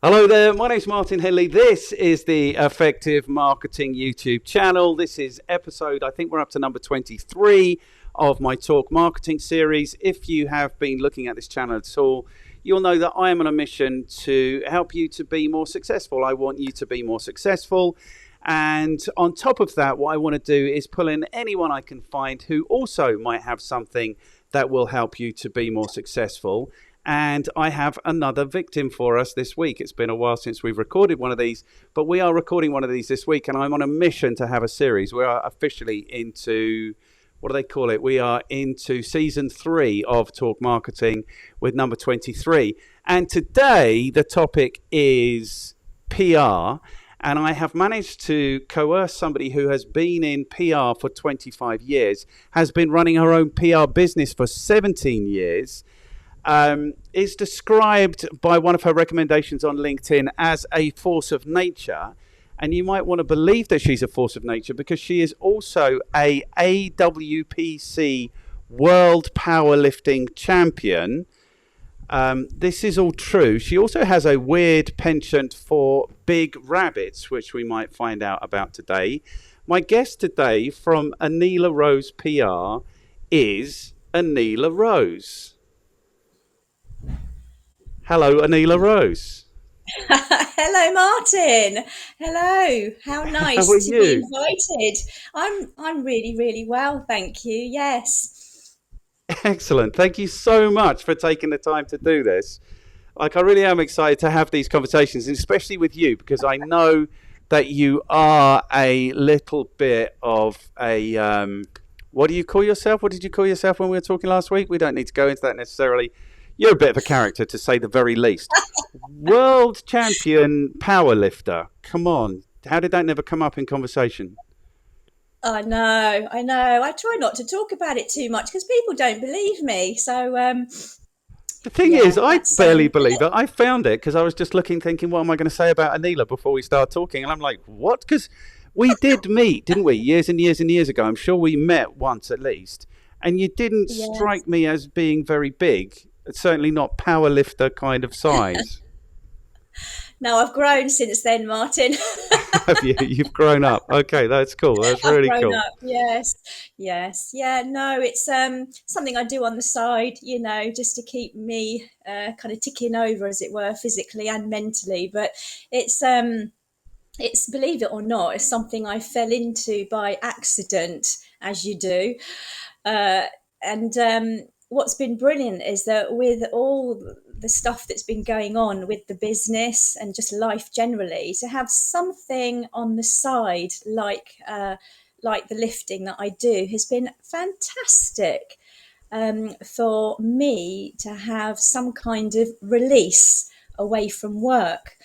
Hello there, my name's Martin Henley. This is the Effective Marketing YouTube channel. This is episode, I think we're up to number 23 of my Talk Marketing series. If you have been looking at this channel at all, you'll know that I am on a mission to help you to be more successful. I want you to be more successful. And on top of that, what I want to do is pull in anyone I can find who also might have something that will help you to be more successful. And I have another victim for us this week. It's been a while since we've recorded one of these, but we are recording one of these this week, and I'm on a mission to have a series. We are officially into, what do they call it? We are into season 3 of Talk Marketing with number 23. And today the topic is PR. And I have managed to coerce somebody who has been in PR for 25 years, has been running her own PR business for 17 years, is described by one of her recommendations on LinkedIn as a force of nature. And you might want to believe that she's a force of nature because she is also a AWPC World Powerlifting Champion. This is all true. She also has a weird penchant for big rabbits, which we might find out about today. My guest today from Aneela Rose PR is Aneela Rose. Hello, Aneela Rose. Hello, Martin. Hello. How nice How are to you? be invited. I'm really, really well, thank you. Yes. Excellent. Thank you so much for taking the time to do this. I really am excited to have these conversations, and especially with you, because I know that you are a little bit of a, what do you call yourself? What did you call yourself when we were talking last week? We don't need to go into that necessarily. You're a bit of a character, to say the very least. World champion powerlifter. Come on. How did that never come up in conversation? I know. I try not to talk about it too much because people don't believe me. So, The thing is, yeah, I that's barely believe it. I found it because I was just looking, thinking, what am I going to say about Aneela before we start talking? And I'm like, what? Because we did meet, didn't we? Years and years and years ago. I'm sure we met once at least. And you didn't yes. strike me as being very big. Certainly not powerlifter kind of size. No, I've grown since then, Martin. Have you? You've grown up. Okay, that's cool. That's I've really grown cool. up. Yes. Yes. Yeah. No, it's something I do on the side, just to keep me kind of ticking over, as it were, physically and mentally. But it's, believe it or not, it's something I fell into by accident, as you do. Uh, and what's been brilliant is that with all the stuff that's been going on with the business and just life generally, to have something on the side like the lifting that I do has been fantastic, for me to have some kind of release away from work.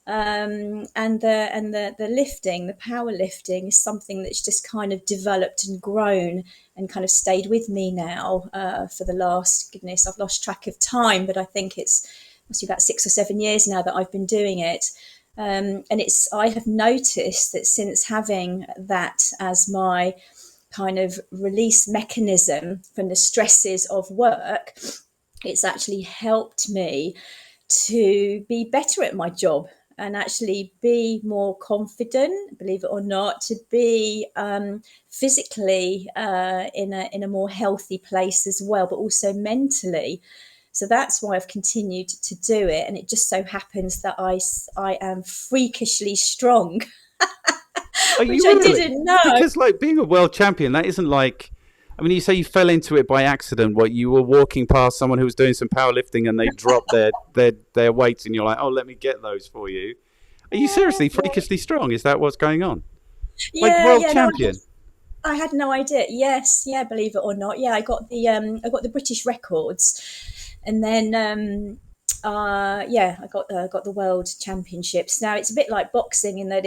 And the lifting, the power lifting, is something that's just kind of developed and grown and kind of stayed with me now, for the last, goodness, I've lost track of time, but I think it's must be about 6 or 7 years now that I've been doing it. And I have noticed that since having that as my kind of release mechanism from the stresses of work, it's actually helped me to be better at my job and actually be more confident, believe it or not, to be physically in a more healthy place as well, but also mentally. So that's why I've continued to do it. And it just so happens that I am freakishly strong, Are which you I really? didn't know. Because being a world champion, that isn't like, I mean, you say you fell into it by accident. What, you were walking past someone who was doing some powerlifting and they dropped their weights and you're like, oh, let me get those for you. Are you Yeah, seriously yeah, freakishly strong? Is that what's going on? Like yeah, world yeah. No, champion? I had no idea. Yes, yeah, believe it or not. Yeah, I got the British records, and then yeah, I got the world championships. Now it's a bit like boxing in that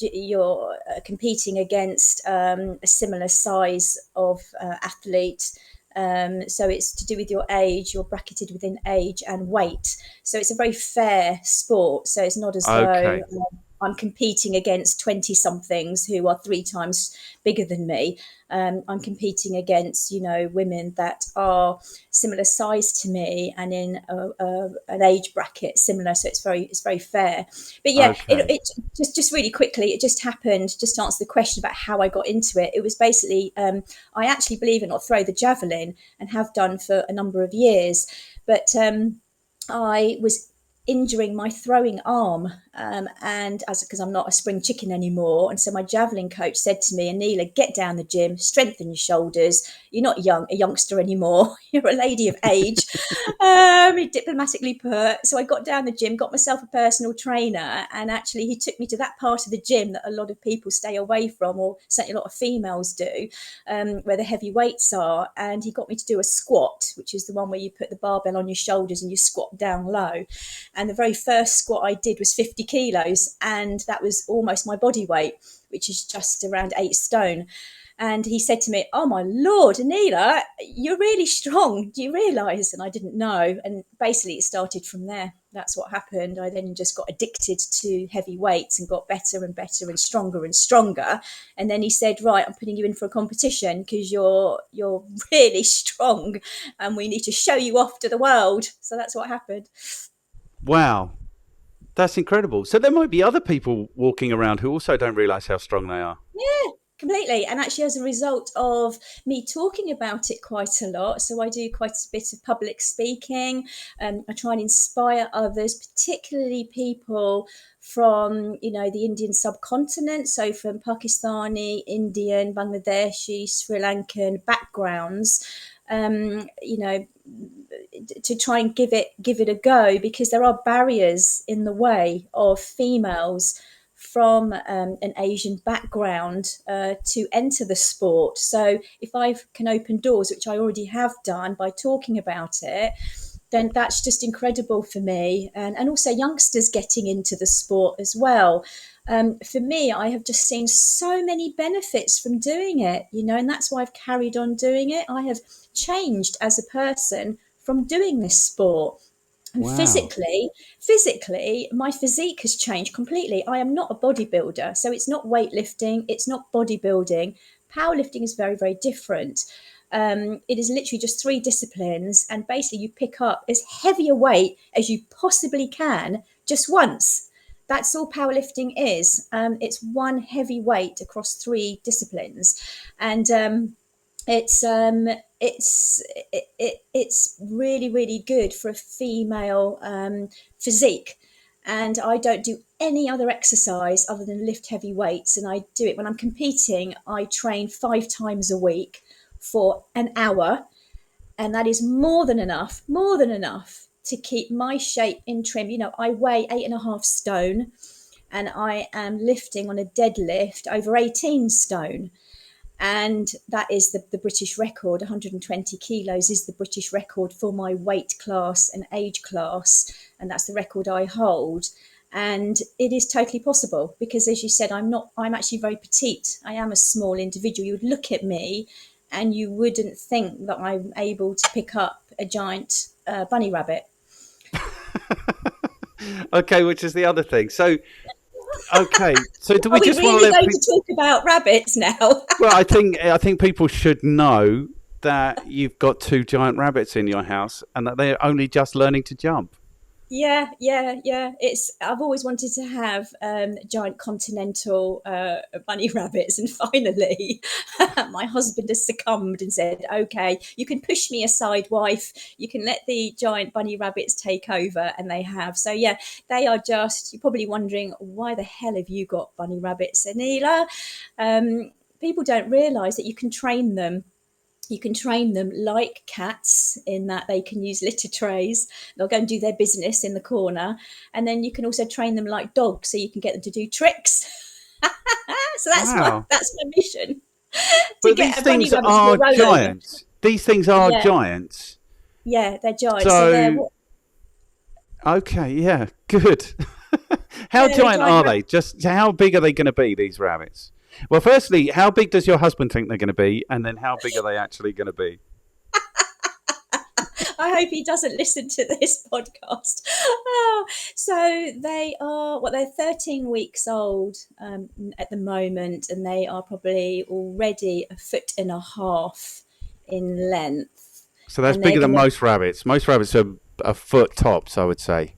you're competing against a similar size of athlete. So it's to do with your age. You're bracketed within age and weight. So it's a very fair sport. So it's not as though Okay. I'm competing against 20 somethings who are 3 times bigger than me. I'm competing against, women that are similar size to me and in an age bracket similar. So it's very fair. But yeah, Okay. it just really quickly, it just happened. Just to answer the question about how I got into it, it was basically I actually, believe it or not, throw the javelin and have done for a number of years. But I was injuring my throwing arm, and because I'm not a spring chicken anymore, and so my javelin coach said to me, Aneela, get down the gym, strengthen your shoulders. You're not a youngster anymore. You're a lady of age. He diplomatically put. So I got down the gym, got myself a personal trainer, and actually he took me to that part of the gym that a lot of people stay away from, or certainly a lot of females do, where the heavy weights are. And he got me to do a squat, which is the one where you put the barbell on your shoulders and you squat down low. And the very first squat I did was 50 kilos, and that was almost my body weight, which is just around 8 stone. And he said to me, oh my Lord, Aneela, you're really strong. Do you realise? And I didn't know. And basically it started from there. That's what happened. I then just got addicted to heavy weights and got better and better and stronger and stronger. And then he said, right, I'm putting you in for a competition because you're really strong and we need to show you off to the world. So that's what happened. Wow. That's incredible. So there might be other people walking around who also don't realise how strong they are. Yeah, completely. And actually, as a result of me talking about it quite a lot, so I do quite a bit of public speaking. I try and inspire others, particularly people from, the Indian subcontinent, so from Pakistani, Indian, Bangladeshi, Sri Lankan backgrounds. To try and give it a go, because there are barriers in the way of females from an Asian background to enter the sport. So if I can open doors, which I already have done by talking about it, then that's just incredible for me. And also youngsters getting into the sport as well. For me, I have just seen so many benefits from doing it, and that's why I've carried on doing it. I have changed as a person from doing this sport. And Wow. physically, my physique has changed completely. I am not a bodybuilder, so it's not weightlifting, it's not bodybuilding. Powerlifting is very, very different. It is literally just 3 disciplines, and basically you pick up as heavy a weight as you possibly can just once. That's all powerlifting is. It's one heavy weight across 3 disciplines, and it's really, really good for a female physique. And I don't do any other exercise other than lift heavy weights. And I do it when I'm competing. I train 5 times a week for an hour. And that is more than enough to keep my shape in trim. I weigh 8.5 stone and I am lifting on a deadlift over 18 stone. And that is the British record. 120 kilos is the British record for my weight class and age class. And that's the record I hold. And it is totally possible because, as you said, I'm actually very petite. I am a small individual. You would look at me and you wouldn't think that I'm able to pick up a giant bunny rabbit. Okay, which is the other thing. So, okay, so do we just really want to going to talk about rabbits now? Well, I think people should know that you've got 2 giant rabbits in your house and that they're only just learning to jump. Yeah. I've always wanted to have giant continental bunny rabbits, and finally my husband has succumbed and said, okay, you can push me aside, wife, you can let the giant bunny rabbits take over. And they have. So yeah, they are just, you're probably wondering, why the hell have you got bunny rabbits, Aneela? People don't realize that you can train them. You can train them like cats in that they can use litter trays. They'll go and do their business in the corner. And then you can also train them like dogs, so you can get them to do tricks. So that's my mission. But these things are giants. These things are giants. Yeah, they're giants. So okay, yeah, good. How giant are they? Just how big are they going to be, these rabbits? Well, firstly, how big does your husband think they're going to be? And then how big are they actually going to be? I hope he doesn't listen to this podcast. Oh, so they're 13 weeks old at the moment, and they are probably already a foot and a half in length. So that's And they're bigger than going to, most rabbits. Most rabbits are a foot tops, I would say.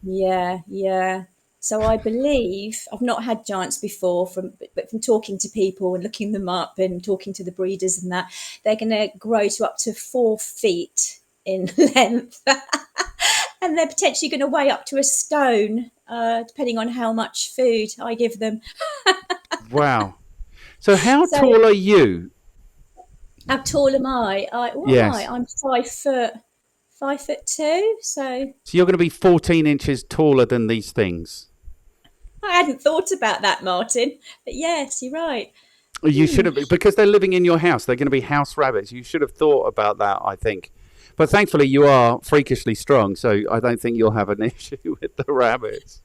yeah, yeah. So I believe I've not had giants before, but from talking to people and looking them up and talking to the breeders and that, they're going to grow to up to 4 feet in length, and they're potentially going to weigh up to a stone, depending on how much food I give them. Wow. So how So tall are you? how tall am I? What am I? Yes. I'm 5 foot, 5'2". So So you're going to be 14 inches taller than these things. I hadn't thought about that, Martin. But yes, you're right. You should have, because they're living in your house. They're going to be house rabbits. You should have thought about that, I think. But thankfully, you are freakishly strong, so I don't think you'll have an issue with the rabbits.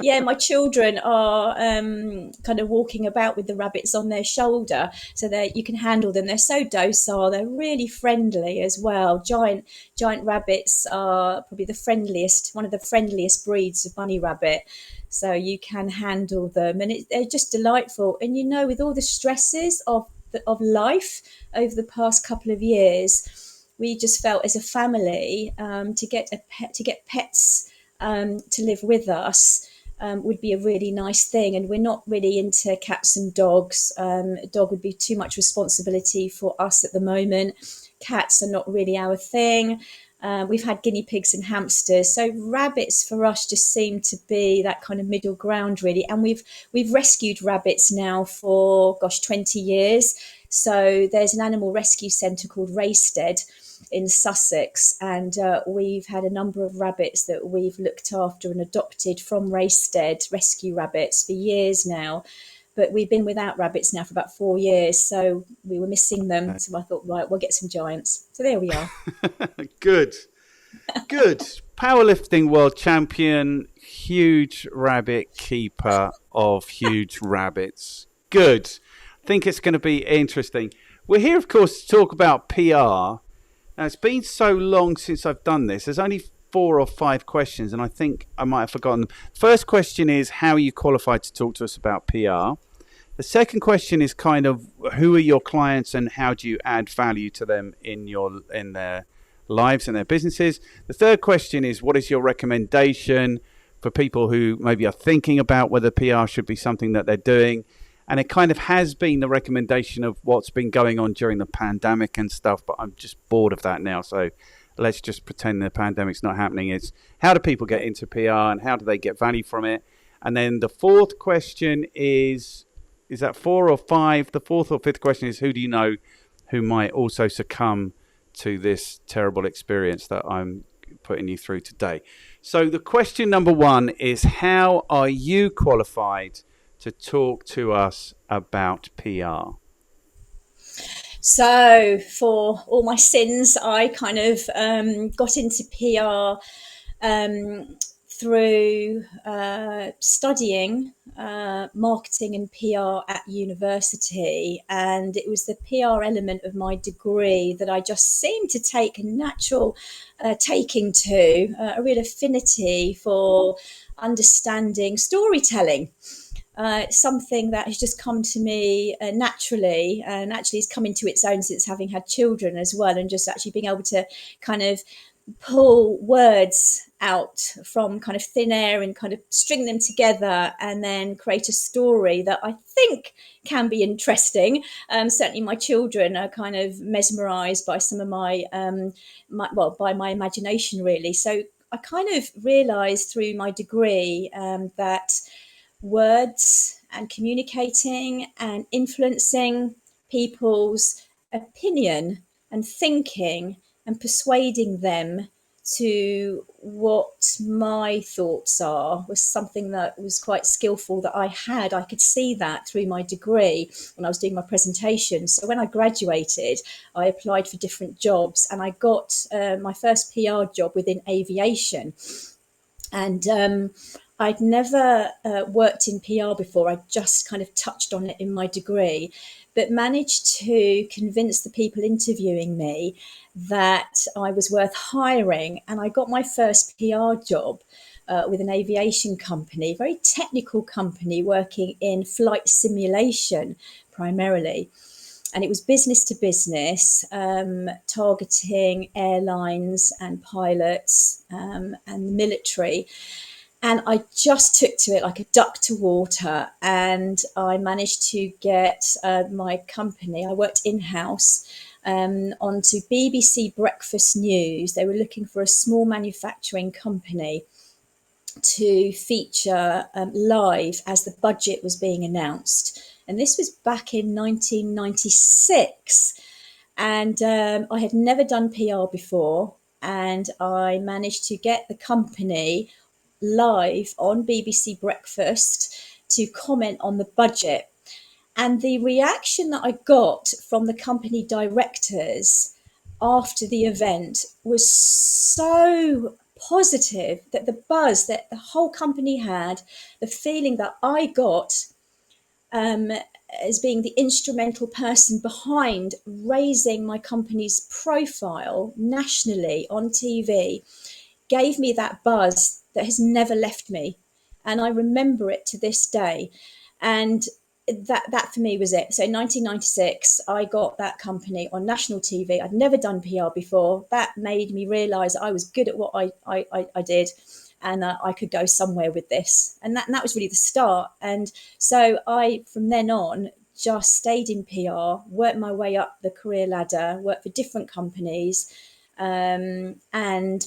Yeah, my children are kind of walking about with the rabbits on their shoulder, so that you can handle them. They're so docile. They're really friendly as well. Giant rabbits are probably one of the friendliest breeds of bunny rabbit. So you can handle them, and they're just delightful. And with all the stresses of life over the past couple of years, we just felt as a family to get pets to live with us would be a really nice thing. And we're not really into cats and dogs. A dog would be too much responsibility for us at the moment. Cats are not really our thing. We've had guinea pigs and hamsters, so rabbits for us just seem to be that kind of middle ground, really. And we've rescued rabbits now for 20 years. So there's an animal rescue centre called Raisted in Sussex, and we've had a number of rabbits that we've looked after and adopted from Raisted, rescue rabbits, for years now. But we've been without rabbits now for about 4 years, so we were missing them. So I thought, right, we'll get some giants. So there we are. Good. Good. Powerlifting world champion, huge rabbit keeper of huge rabbits. Good. I think it's going to be interesting. We're here, of course, to talk about PR. Now, it's been so long since I've done this. There's only 4 or 5 questions, and I think I might have forgotten them. First question is, how are you qualified to talk to us about PR? The second question is kind of, who are your clients and how do you add value to them in their lives and their businesses? The third question is, what is your recommendation for people who maybe are thinking about whether PR should be something that they're doing? And it kind of has been the recommendation of what's been going on during the pandemic and stuff, but I'm just bored of that now. So let's just pretend the pandemic's not happening. It's how do people get into PR and how do they get value from it? And then the fourth question is that 4 or 5? The fourth or fifth question is, who do you know who might also succumb to this terrible experience that I'm putting you through today? So the question number 1 is, how are you qualified to talk to us about PR? So for all my sins, I kind of got into PR through studying marketing and PR at university, and it was the PR element of my degree that I just seemed to take a natural taking to, a real affinity for understanding storytelling. Something that has just come to me naturally, and actually has come into its own since having had children as well, and just actually being able to kind of pull words out from kind of thin air and kind of string them together and then create a story that I think can be interesting. Certainly my children are kind of mesmerized by some of by my imagination, really. So I kind of realized through my degree that words and communicating and influencing people's opinion and thinking and persuading them to what my thoughts are was something that was quite skillful that I could see that through my degree when I was doing my presentation. So when I graduated, I applied for different jobs, and I got my first PR job within aviation. And I'd never worked in PR before. I just kind of touched on it in my degree, but managed to convince the people interviewing me that I was worth hiring. And I got my first PR job with an aviation company, very technical company working in flight simulation primarily. And it was business to business, targeting airlines and pilots and the military. And I just took to it like a duck to water. And I managed to get my company, I worked in-house, onto BBC Breakfast News. They were looking for a small manufacturing company to feature live as the budget was being announced. And this was back in 1996. And I had never done PR before. And I managed to get the company live on BBC Breakfast to comment on the budget. And the reaction that I got from the company directors after the event was so positive, that the buzz that the whole company had, the feeling that I got as being the instrumental person behind raising my company's profile nationally on TV, gave me that buzz that has never left me. And I remember it to this day. And that for me was it. So in 1996, I got that company on national TV. I'd never done PR before. That made me realise I was good at what I did, and I could go somewhere with this. And that was really the start. And so I, from then on, just stayed in PR, worked my way up the career ladder, worked for different companies, and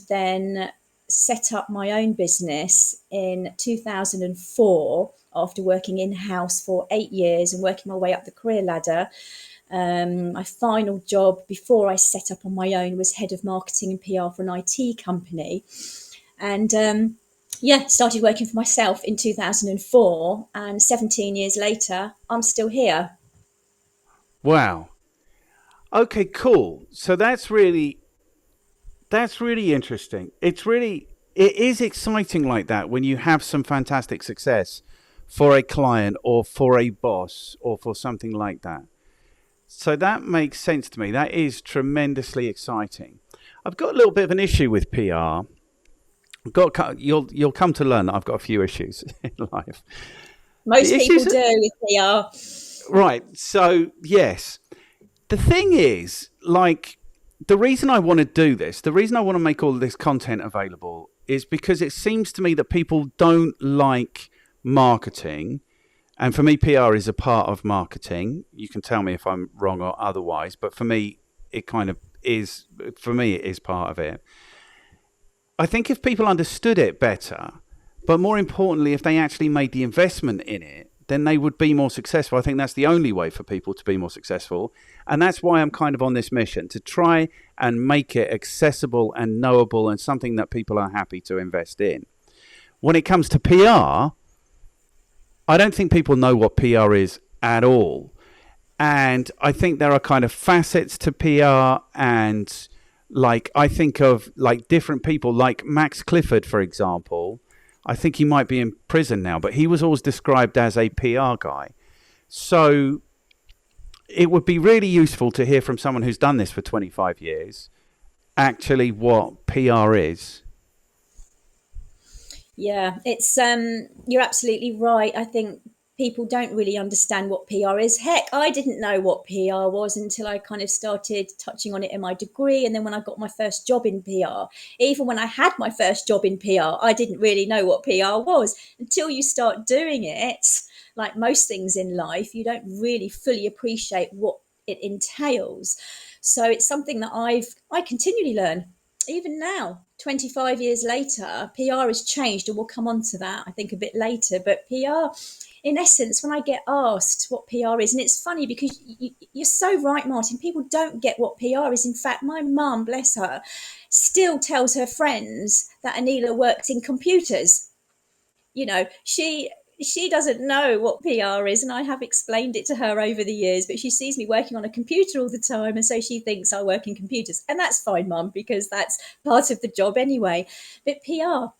then set up my own business in 2004 after working in-house for 8 years and working my way up the career ladder. My final job before I set up on my own was head of marketing and PR for an IT company. And started working for myself in 2004, and 17 years later, I'm still here. Wow. Okay, cool. So that's really interesting. It is exciting like that when you have some fantastic success for a client or for a boss or for something like that. So that makes sense to me. That is tremendously exciting. I've got a little bit of an issue with PR. You'll come to learn that I've got a few issues in life. Most people do with PR. Right. So yes, the thing is, like, the reason I want to do this, the reason I want to make all of this content available is because it seems to me that people don't like marketing. And for me, PR is a part of marketing. You can tell me if I'm wrong or otherwise, but for me, it kind of is. For me, it is part of it. I think if people understood it better, but more importantly, if they actually made the investment in it, then they would be more successful. I think that's the only way for people to be more successful. And that's why I'm kind of on this mission, to try and make it accessible and knowable and something that people are happy to invest in. When it comes to PR, I don't think people know what PR is at all. And I think there are kind of facets to PR, and like I think of like different people, like Max Clifford, for example. I think he might be in prison now, but he was always described as a PR guy. So it would be really useful to hear from someone who's done this for 25 years, actually what PR is. Yeah, it's you're absolutely right. I think people don't really understand what PR is. Heck, I didn't know what PR was until I kind of started touching on it in my degree. And then when I got my first job in PR, even when I had my first job in PR, I didn't really know what PR was until you start doing it. Like most things in life, you don't really fully appreciate what it entails. So it's something that I continually learn. Even now, 25 years later, PR has changed, and we'll come on to that, I think, a bit later. But PR, in essence, when I get asked what PR is, and it's funny because you're so right, Martin, people don't get what PR is. In fact, my mum, bless her, still tells her friends that Aneela works in computers. You know, she doesn't know what PR is, and I have explained it to her over the years, but she sees me working on a computer all the time, and so she thinks I work in computers. And that's fine, Mum, because that's part of the job anyway. But PR,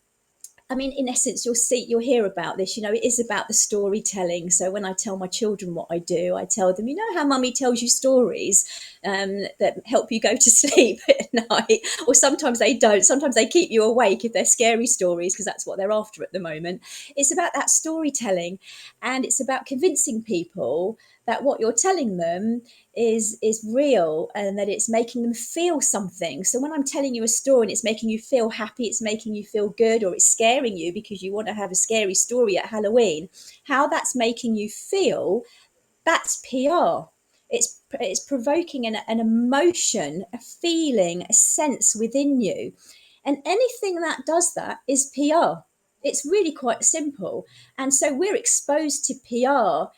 I mean, in essence, you'll hear about this. It is about the storytelling. So when I tell my children what I do, I tell them, how mummy tells you stories that help you go to sleep at night, or sometimes they don't. Sometimes they keep you awake if they're scary stories, because that's what they're after at the moment. It's about that storytelling, and it's about convincing people that what you're telling them is real, and that it's making them feel something. So when I'm telling you a story and it's making you feel happy, it's making you feel good, or it's scaring you because you want to have a scary story at Halloween, how that's making you feel, that's PR. It's provoking an emotion, a feeling, a sense within you. And anything that does that is PR. It's really quite simple. And so we're exposed to PR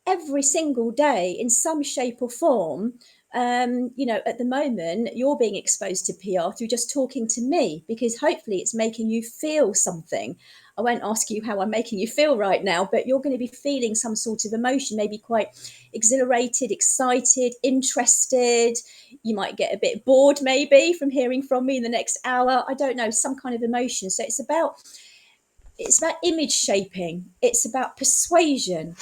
every single day in some shape or form. At the moment, you're being exposed to PR through just talking to me, because hopefully it's making you feel something. I won't ask you how I'm making you feel right now, but you're going to be feeling some sort of emotion, maybe quite exhilarated, excited, interested. You might get a bit bored maybe from hearing from me in the next hour. I don't know, some kind of emotion. So it's about image shaping. It's about persuasion.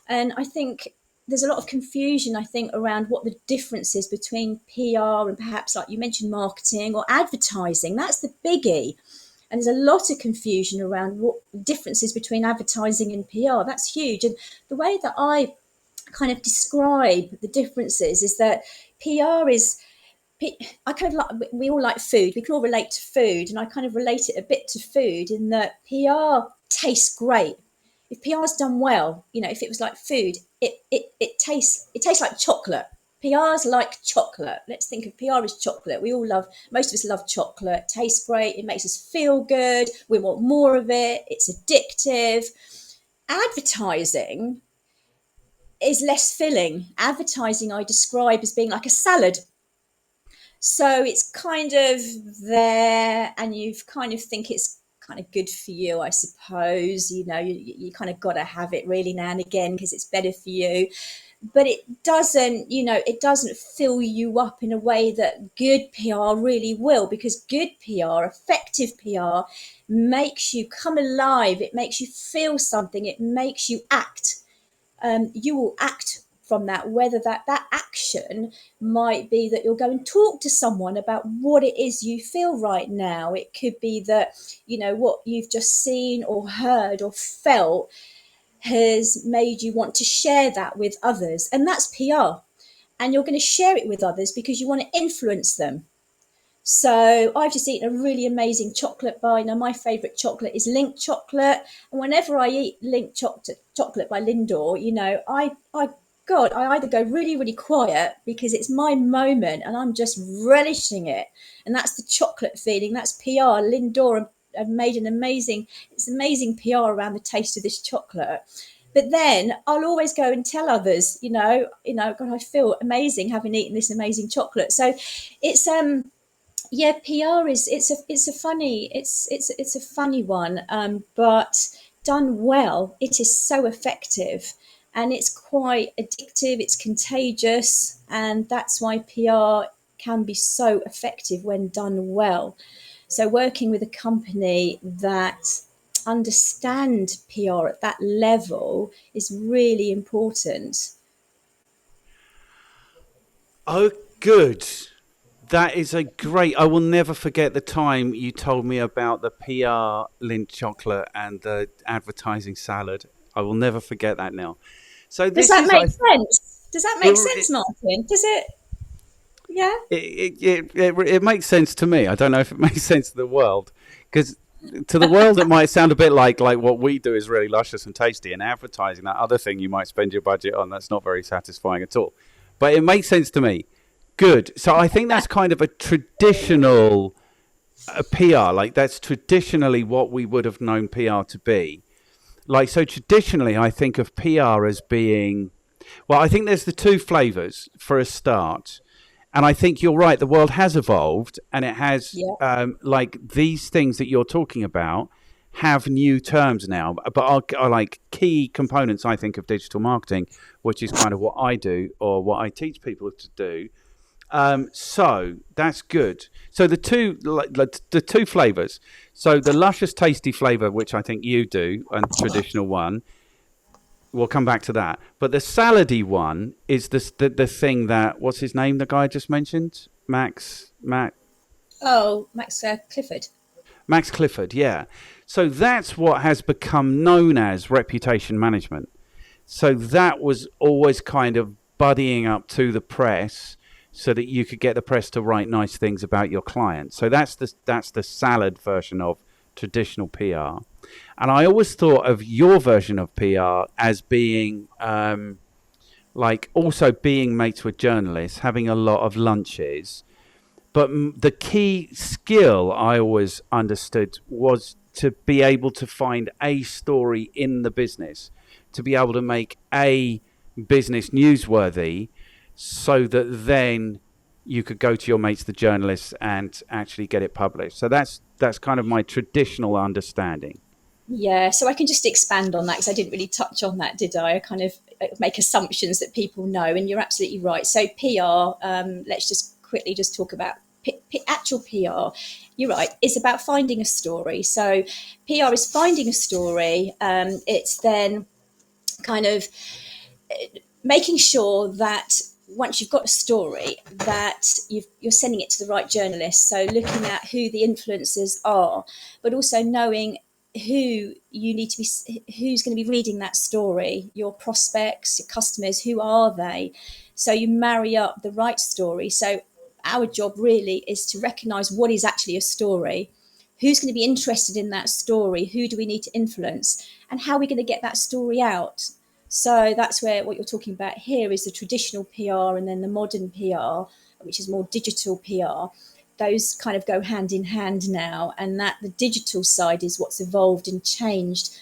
And I think there's a lot of confusion, I think, around what the difference is between PR and perhaps, like you mentioned, marketing or advertising. That's the biggie. And there's a lot of confusion around what differences between advertising and PR. That's huge. And the way that I kind of describe the differences is that PR is, I kind of like, we all like food. We can all relate to food, and I kind of relate it a bit to food in that PR tastes great. If PR's done well, if it was like food, it tastes like chocolate. PR's like chocolate. Let's think of PR as chocolate. Most of us love chocolate. It tastes great. It makes us feel good. We want more of it. It's addictive. Advertising is less filling. Advertising I describe as being like a salad. So it's kind of there, and you kind of think it's kind of good for you, I suppose. You kind of got to have it really now and again because it's better for you. But it doesn't fill you up in a way that good PR really will, because good PR, effective PR, makes you come alive. It makes you feel something. It makes you act. You will act from that, whether that action might be that you'll go and talk to someone about what it is you feel right now. It could be that, what you've just seen or heard or felt has made you want to share that with others. And that's PR. And you're going to share it with others because you want to influence them. So I've just eaten a really amazing chocolate bar. My favourite chocolate is Lindt chocolate. And whenever I eat Lindt chocolate by Lindor, I either go really, really quiet because it's my moment and I'm just relishing it. And that's the chocolate feeling. That's PR. Lindor have made amazing PR around the taste of this chocolate. But then I'll always go and tell others, God, I feel amazing having eaten this amazing chocolate. So it's PR is it's a funny one, but done well, it is so effective, and it's quite addictive. It's contagious, and that's why PR can be so effective when done well. So working with a company that understand PR at that level is really important. Oh, good. That is a great. I will never forget the time you told me about the PR Lindt chocolate and the advertising salad. I will never forget that now. So Does that make sense? Does that make sense, Martin? Does it? Yeah. It makes sense to me. I don't know if it makes sense to the world, because to the world it might sound a bit like what we do is really luscious and tasty, and advertising, that other thing you might spend your budget on, that's not very satisfying at all. But it makes sense to me. Good. So I think that's kind of a traditional PR. That's traditionally what we would have known PR to be. So traditionally, I think of PR as being, well, I think there's the two flavors for a start. And I think you're right. The world has evolved, and it has, these things that you're talking about have new terms now, but are like key components, I think, of digital marketing, which is kind of what I do or what I teach people to do. So that's good. So the two flavors. So the luscious, tasty flavor, which I think you do, and traditional one. We'll come back to that. But the salady one is the thing that, what's his name? The guy I just mentioned, Max Clifford. Max Clifford. Yeah. So that's what has become known as reputation management. So that was always kind of buddying up to the press, so that you could get the press to write nice things about your client. So that's the salad version of traditional PR. And I always thought of your version of PR as being like also being mates with journalists, having a lot of lunches. But the key skill I always understood was to be able to find a story in the business, to be able to make a business newsworthy, so that then you could go to your mates, the journalists, and actually get it published. So that's kind of my traditional understanding. Yeah, so I can just expand on that, because I didn't really touch on that, did I? I kind of make assumptions that people know, and you're absolutely right. So PR, let's just quickly just talk about actual PR. You're right, it's about finding a story. So PR is finding a story. It's then kind of making sure that once you've got a story, that you're sending it to the right journalists. So looking at who the influencers are, but also knowing who you need to be, who's going to be reading that story, your prospects, your customers, who are they? So you marry up the right story. So our job really is to recognize what is actually a story, who's going to be interested in that story, who do we need to influence, and how are we going to get that story out. So that's where what you're talking about here is the traditional PR and then the modern PR, which is more digital PR. Those kind of go hand in hand now, and that the digital side is what's evolved and changed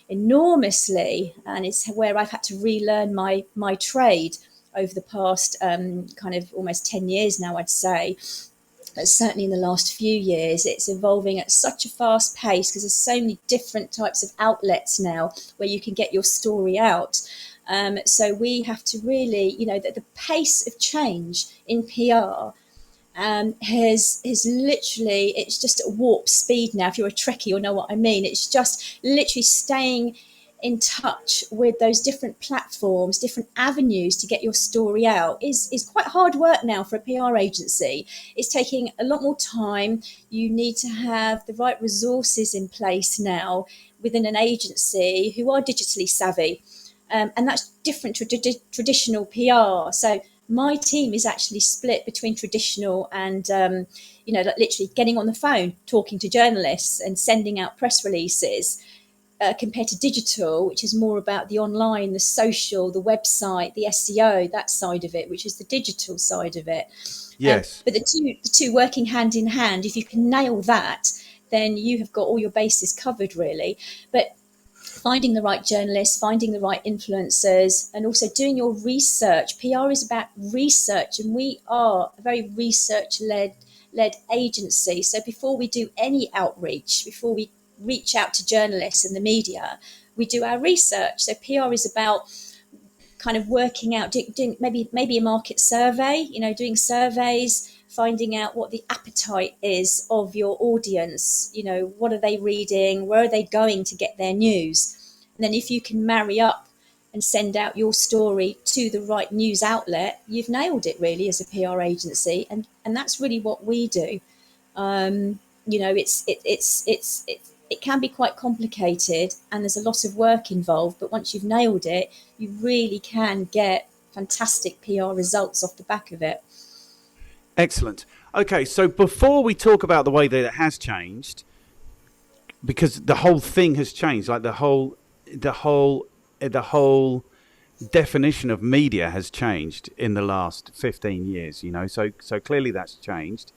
enormously, and it's where I've had to relearn my trade over the past kind of almost 10 years now, I'd say. But certainly in the last few years, it's evolving at such a fast pace, because there's so many different types of outlets now where you can get your story out. So we have to really, the pace of change in PR has literally, it's just at warp speed now. If you're a Trekkie, you'll know what I mean. It's just literally staying in touch with those different platforms, different avenues to get your story out is quite hard work now for a PR agency. It's taking a lot more time. You need to have the right resources in place now within an agency who are digitally savvy. And that's different to traditional PR. So my team is actually split between traditional and, like literally getting on the phone, talking to journalists and sending out press releases, compared to digital, which is more about the online, the social, the website, the SEO, that side of it, which is the digital side of it. Yes. But the two working hand in hand, if you can nail that, then you have got all your bases covered, really. But finding the right journalists, finding the right influencers, and also doing your research. PR is about research, and we are a very research-led agency. So before we do any outreach, before we reach out to journalists and the media, we do our research. So PR is about kind of working out, doing maybe a market survey, doing surveys, finding out what the appetite is of your audience. What are they reading? Where are they going to get their news? And then if you can marry up and send out your story to the right news outlet, you've nailed it really as a PR agency. And that's really what we do. It can be quite complicated, and there's a lot of work involved, but once you've nailed it, you really can get fantastic PR results off the back of it. Excellent. Okay, so before we talk about the way that it has changed, because the whole thing has changed, like the whole definition of media has changed in the last 15 years, so clearly that's changed.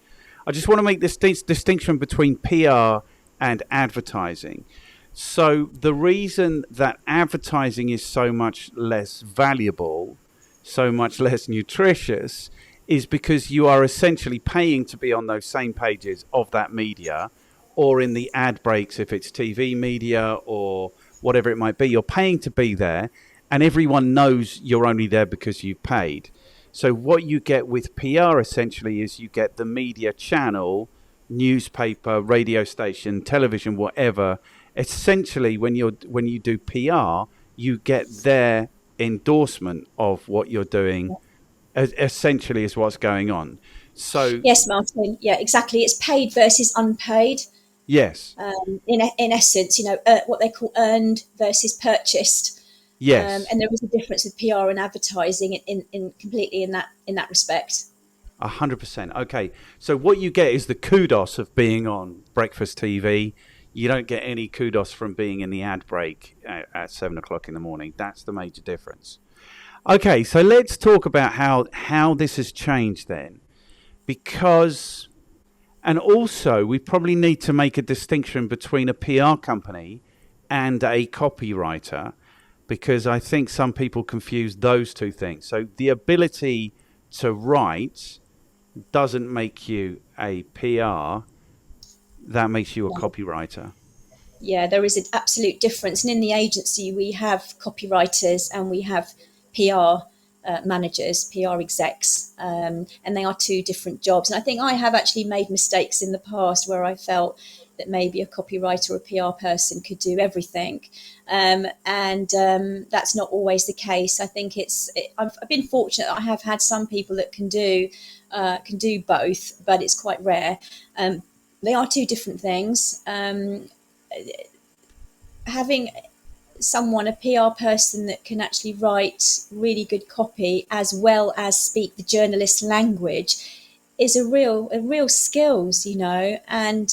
I just want to make this distinction between PR and advertising. So the reason that advertising is so much less valuable, so much less nutritious, is because you are essentially paying to be on those same pages of that media, or in the ad breaks if it's TV media or whatever it might be. You're paying to be there, and everyone knows you're only there because you've paid. So what you get with PR essentially is you get the media channel, newspaper, radio station, television, whatever. Essentially, when you do PR, you get their endorsement of what you're doing. Essentially, is what's going on. So Yes, Martin. Yeah, exactly. It's paid versus unpaid. yes, In essence, what they call earned versus purchased. yes. And there is a difference with PR and advertising in completely in that respect. 100%. Okay. So what you get is the kudos of being on breakfast TV. You don't get any kudos from being in the ad break at 7 o'clock in the morning. That's the major difference. Okay. So let's talk about how this has changed then. Because, and also we probably need to make a distinction between a PR company and a copywriter, because I think some people confuse those two things. So the ability to write doesn't make you a PR, that makes you a copywriter. Yeah, there is an absolute difference. And in the agency, we have copywriters and we have PR managers, PR execs, and they are two different jobs. And I think I have actually made mistakes in the past where I felt that maybe a copywriter or a PR person could do everything. That's not always the case. I think I've been fortunate that I have had some people that can do both, but it's quite rare. They are two different things. Having a PR person that can actually write really good copy as well as speak the journalist language is a real skills, and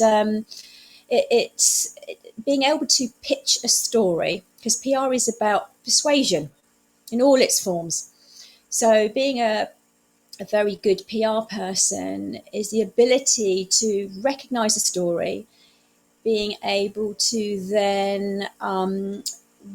it's being able to pitch a story, because PR is about persuasion in all its forms. So being a very good PR person is the ability to recognize a story, being able to then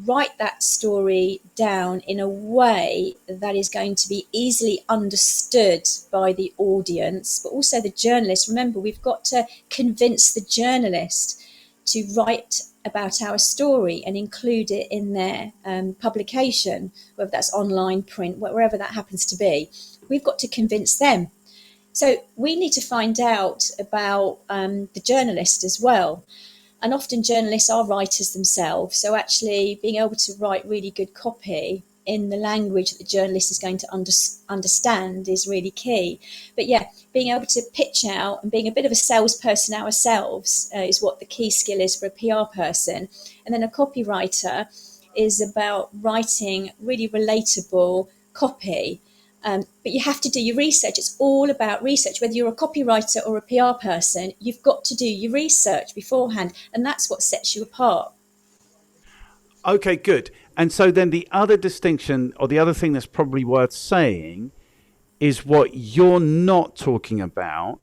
write that story down in a way that is going to be easily understood by the audience, but also the journalist. Remember, we've got to convince the journalist to write about our story and include it in their publication, whether that's online, print, wherever that happens to be. We've got to convince them. So we need to find out about the journalist as well. And often journalists are writers themselves. So actually being able to write really good copy in the language that the journalist is going to understand is really key. But yeah, being able to pitch out and being a bit of a salesperson ourselves is what the key skill is for a PR person. And then a copywriter is about writing really relatable copy. But you have to do your research. It's all about research. Whether you're a copywriter or a PR person, you've got to do your research beforehand. And that's what sets you apart. Okay, good. And so then the other distinction, or the other thing that's probably worth saying, is what you're not talking about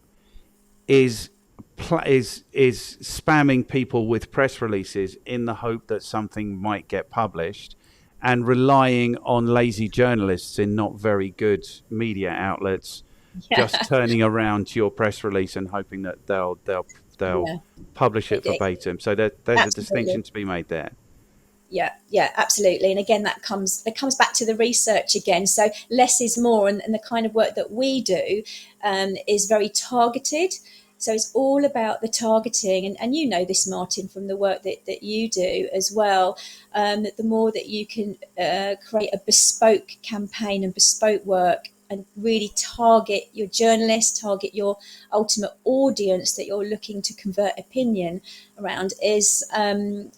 is spamming people with press releases in the hope that something might get published, and relying on lazy journalists in not very good media outlets, just turning around your press release and hoping that they'll publish it verbatim. So there's a distinction to be made there. Yeah, absolutely. And again, that comes back to the research again. So less is more, and the kind of work that we do is very targeted. So it's all about the targeting. And you know this, Martin, from the work that you do as well, that the more that you can create a bespoke campaign and bespoke work and really target your journalist, target your ultimate audience that you're looking to convert opinion around is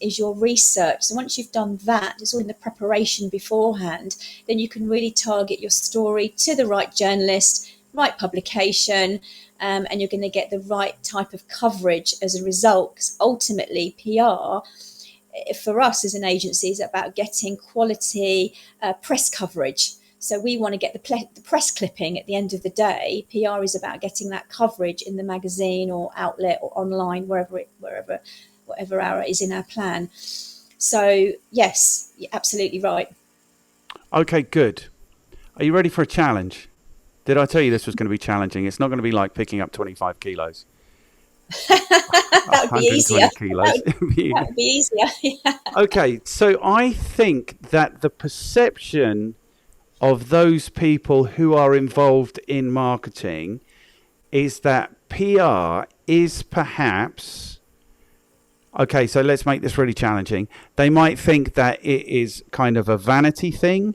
your research. So once you've done that, it's all in the preparation beforehand, then you can really target your story to the right journalist, right publication, and you're going to get the right type of coverage as a result. Because ultimately, PR, for us as an agency, is about getting quality press coverage. So we want to get the press clipping at the end of the day. PR is about getting that coverage in the magazine or outlet or online, whatever hour is in our plan. So yes, you're absolutely right. Okay, good. Are you ready for a challenge? Did I tell you this was going to be challenging? It's not going to be like picking up 25 kilos. That would be easier. Kilos. That would be easier. Okay, so I think that the perception of those people who are involved in marketing is that PR is perhaps, okay, so let's make this really challenging. They might think that it is kind of a vanity thing.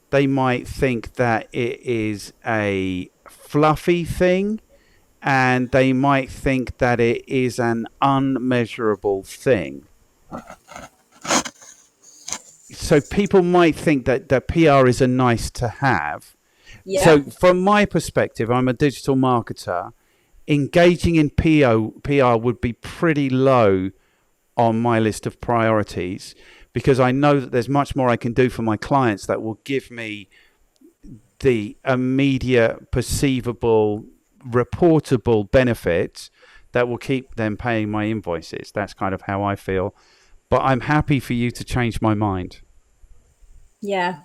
They might think that it is a fluffy thing. And they might think that it is an unmeasurable thing. So people might think that PR is a nice to have. Yeah. So from my perspective, I'm a digital marketer. Engaging in PR would be pretty low on my list of priorities, because I know that there's much more I can do for my clients that will give me the immediate, perceivable, reportable benefits that will keep them paying my invoices. That's kind of how I feel. But I'm happy for you to change my mind. Yeah.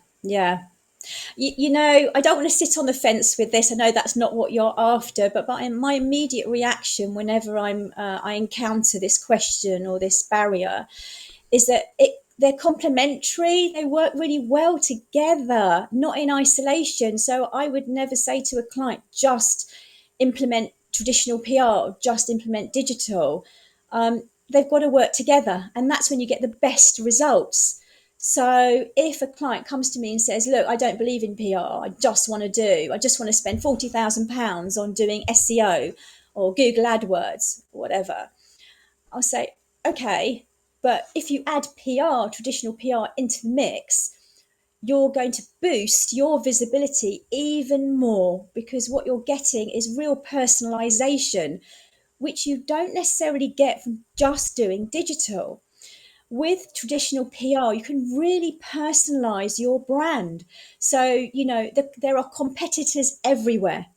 You know, I don't want to sit on the fence with this. I know that's not what you're after, but my immediate reaction whenever I encounter this question or this barrier is that they're complementary. They work really well together, not in isolation. So I would never say to a client, just implement traditional PR or just implement digital. They've got to work together, and that's when you get the best results. So if a client comes to me and says, look, I don't believe in PR, I just want to spend £40,000 on doing SEO or Google AdWords or whatever, I'll say, okay, but if you add PR, traditional PR into the mix, you're going to boost your visibility even more, because what you're getting is real personalization, which you don't necessarily get from just doing digital. With traditional PR, you can really personalize your brand. So, you know, there are competitors everywhere.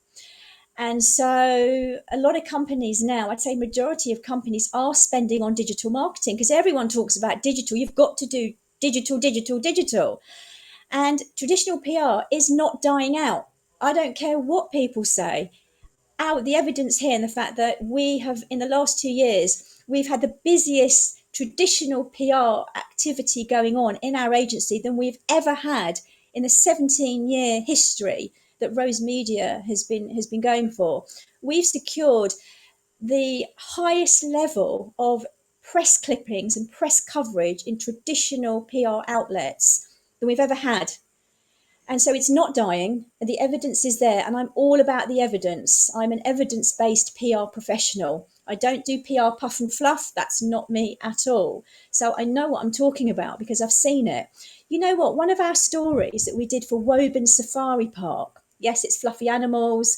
And so a lot of companies now, I'd say majority of companies are spending on digital marketing, because everyone talks about digital. You've got to do digital. And traditional PR is not dying out. I don't care what people say. The evidence here and the fact that we have, in the last 2 years, we've had the busiest traditional PR activity going on in our agency than we've ever had in the 17-year history that Rose Media has been going for. We've secured the highest level of press clippings and press coverage in traditional PR outlets than we've ever had. And so it's not dying. The evidence is there. And I'm all about the evidence. I'm an evidence-based PR professional. I don't do PR puff and fluff. That's not me at all. So I know what I'm talking about because I've seen it. You know what? One of our stories that we did for Woburn Safari Park. Yes, it's fluffy animals.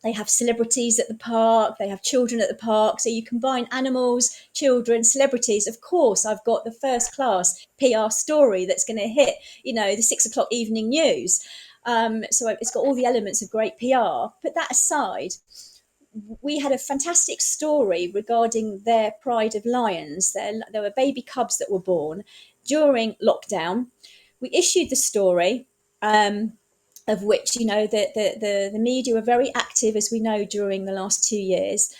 They have celebrities at the park. They have children at the park. So you combine animals, children, celebrities. Of course, I've got the first class PR story that's going to hit, you know, the 6 o'clock evening news. So it's got all the elements of great PR. Put that aside, we had a fantastic story regarding their pride of lions. There were baby cubs that were born during lockdown. We issued the story. Of which, you know, the media were very active, as we know, during the last 2 years.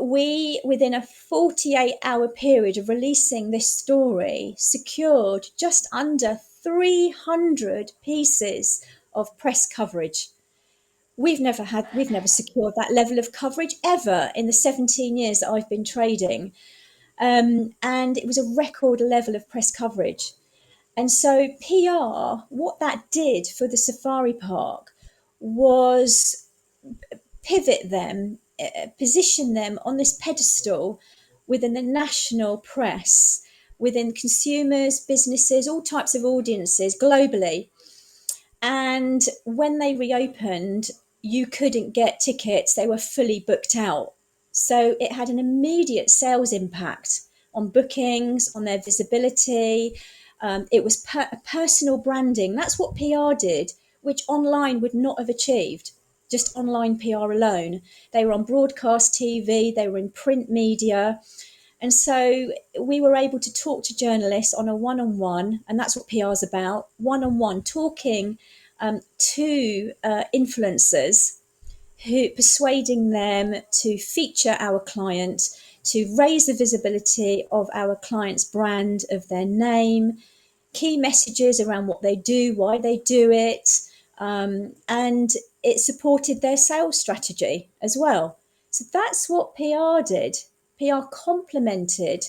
We, within a 48-hour period of releasing this story, secured just under 300 pieces of press coverage. We've never secured that level of coverage ever in the 17 years that I've been trading. And it was a record level of press coverage. And so PR, what that did for the safari park was pivot them, position them on this pedestal within the national press, within consumers, businesses, all types of audiences globally. And when they reopened, you couldn't get tickets. They were fully booked out. So it had an immediate sales impact on bookings, on their visibility. It was personal branding. That's what PR did, which online would not have achieved, just online PR alone. They were on broadcast TV, they were in print media. And so we were able to talk to journalists on a one-on-one, and that's what PR is about, one-on-one, talking to influencers, persuading them to feature our client, to raise the visibility of our client's brand, of their name, key messages around what they do, why they do it, and it supported their sales strategy as well. So that's what PR did. PR complemented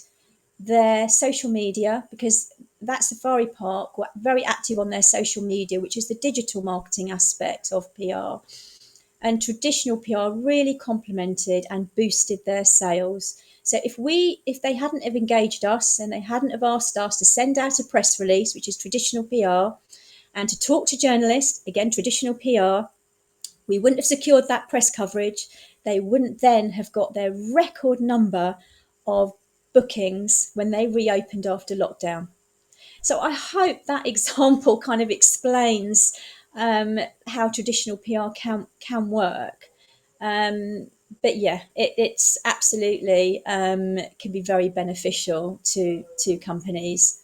their social media, because that Safari Park were very active on their social media, which is the digital marketing aspect of PR. And traditional PR really complemented and boosted their sales. So if they hadn't have engaged us and they hadn't have asked us to send out a press release, which is traditional PR, and to talk to journalists, again, traditional PR, we wouldn't have secured that press coverage. They wouldn't then have got their record number of bookings when they reopened after lockdown. So I hope that example kind of explains how traditional PR can work. But yeah, it's absolutely can be very beneficial to companies.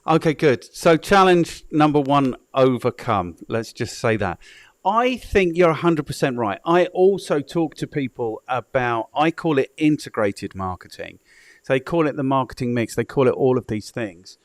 Okay, good. So challenge number one overcome. Let's just say that. I think you're 100% right. I also talk to people about, I call it integrated marketing. So they call it the marketing mix. They call it all of these things.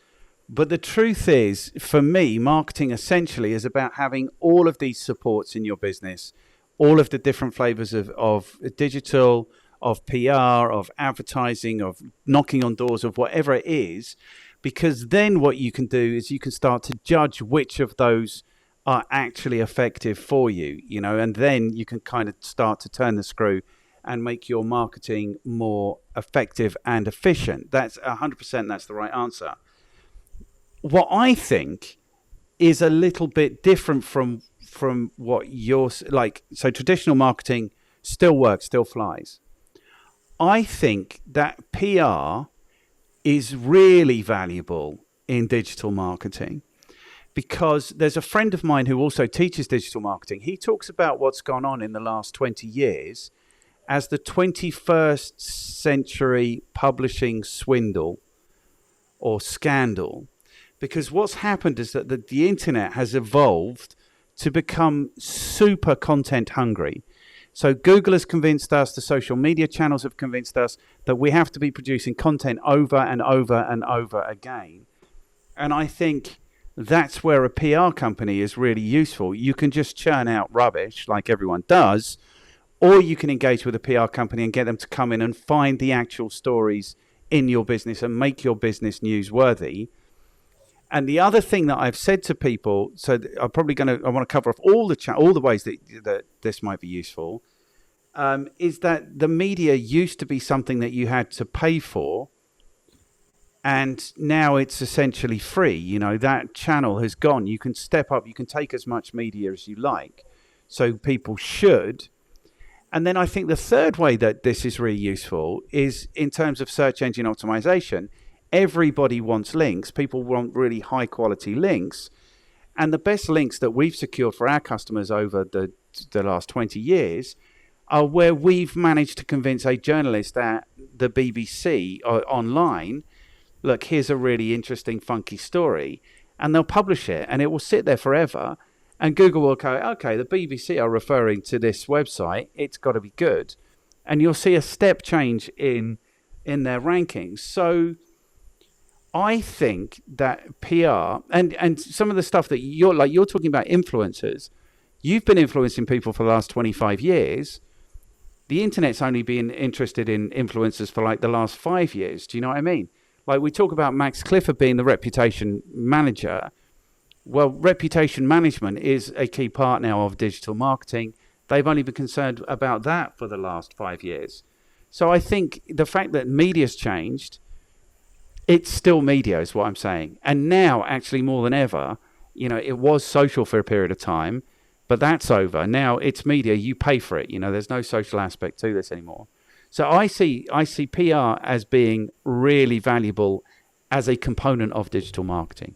But the truth is, for me, marketing essentially is about having all of these supports in your business, all of the different flavors of digital, of PR, of advertising, of knocking on doors, of whatever it is. Because then what you can do is you can start to judge which of those are actually effective for you, you know, and then you can kind of start to turn the screw and make your marketing more effective and efficient. That's 100%, that's the right answer. What I think is a little bit different from what you're like. So traditional marketing still works, still flies. I think that PR is really valuable in digital marketing, because there's a friend of mine who also teaches digital marketing. He talks about what's gone on in the last 20 years as the 21st century publishing swindle or scandal. Because what's happened is that the internet has evolved to become super content hungry. So Google has convinced us, the social media channels have convinced us that we have to be producing content over and over and over again. And I think that's where a PR company is really useful. You can just churn out rubbish like everyone does, or you can engage with a PR company and get them to come in and find the actual stories in your business and make your business newsworthy. And the other thing that I've said to people, so I'm probably I want to cover off all the ways that this might be useful, is that the media used to be something that you had to pay for, and now it's essentially free. You know, that channel has gone. You can step up, you can take as much media as you like. So people should. And then I think the third way that this is really useful is in terms of search engine optimization. Everybody wants links. People want really high quality links. And the best links that we've secured for our customers over the last 20 years are where we've managed to convince a journalist at the BBC online, look, here's a really interesting, funky story. And they'll publish it and it will sit there forever. And Google will go, okay, the BBC are referring to this website. It's got to be good. And you'll see a step change in their rankings. So I think that PR and some of the stuff that you're talking about influencers, you've been influencing people for the last 25 years. The internet's only been interested in influencers for like the last 5 years. Do you know what I mean? Like we talk about Max Clifford being the reputation manager. Well, reputation management is a key part now of digital marketing. They've only been concerned about that for the last 5 years. So I think the fact that media's changed, it's still media is what I'm saying. And now, actually more than ever, you know, it was social for a period of time, but that's over. Now it's media. You pay for it. You know, there's no social aspect to this anymore. So I see PR as being really valuable as a component of digital marketing.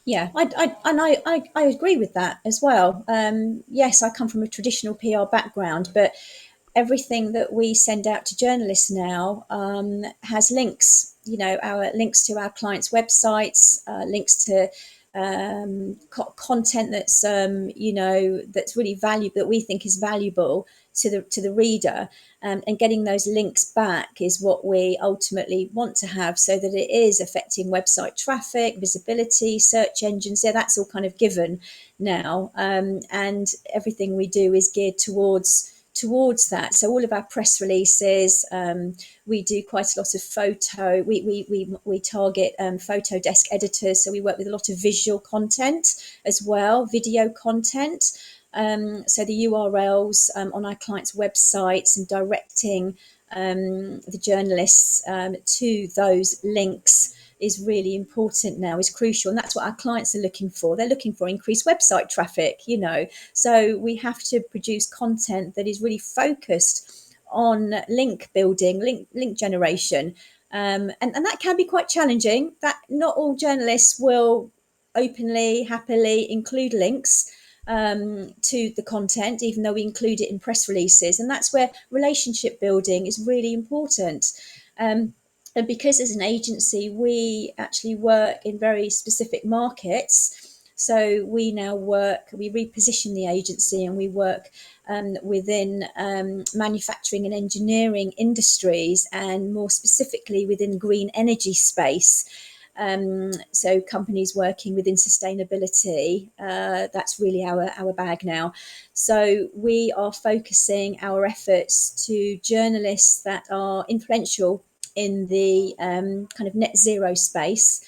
Yeah, I agree with that as well. Yes, I come from a traditional PR background, but everything that we send out to journalists now has links. You know, our links to our clients' websites, links to content that's that's really valuable, that we think is valuable to the reader, and getting those links back is what we ultimately want to have, so that it is affecting website traffic, visibility, search engines. Yeah, that's all kind of given now, and everything we do is geared towards that. So all of our press releases, we do quite a lot of photo. We target photo desk editors, so we work with a lot of visual content as well, video content. So the URLs on our clients' websites and directing the journalists to those links is really important now, is crucial. And that's what our clients are looking for. They're looking for increased website traffic, So we have to produce content that is really focused on link building, link generation. And that can be quite challenging. That not all journalists will openly, happily include links to the content, even though we include it in press releases. And that's where relationship building is really important. And because as an agency, we actually work in very specific markets. So we reposition the agency, and we work within manufacturing and engineering industries, and more specifically within green energy space. So companies working within sustainability, that's really our bag now. So we are focusing our efforts to journalists that are influential in the kind of net zero space,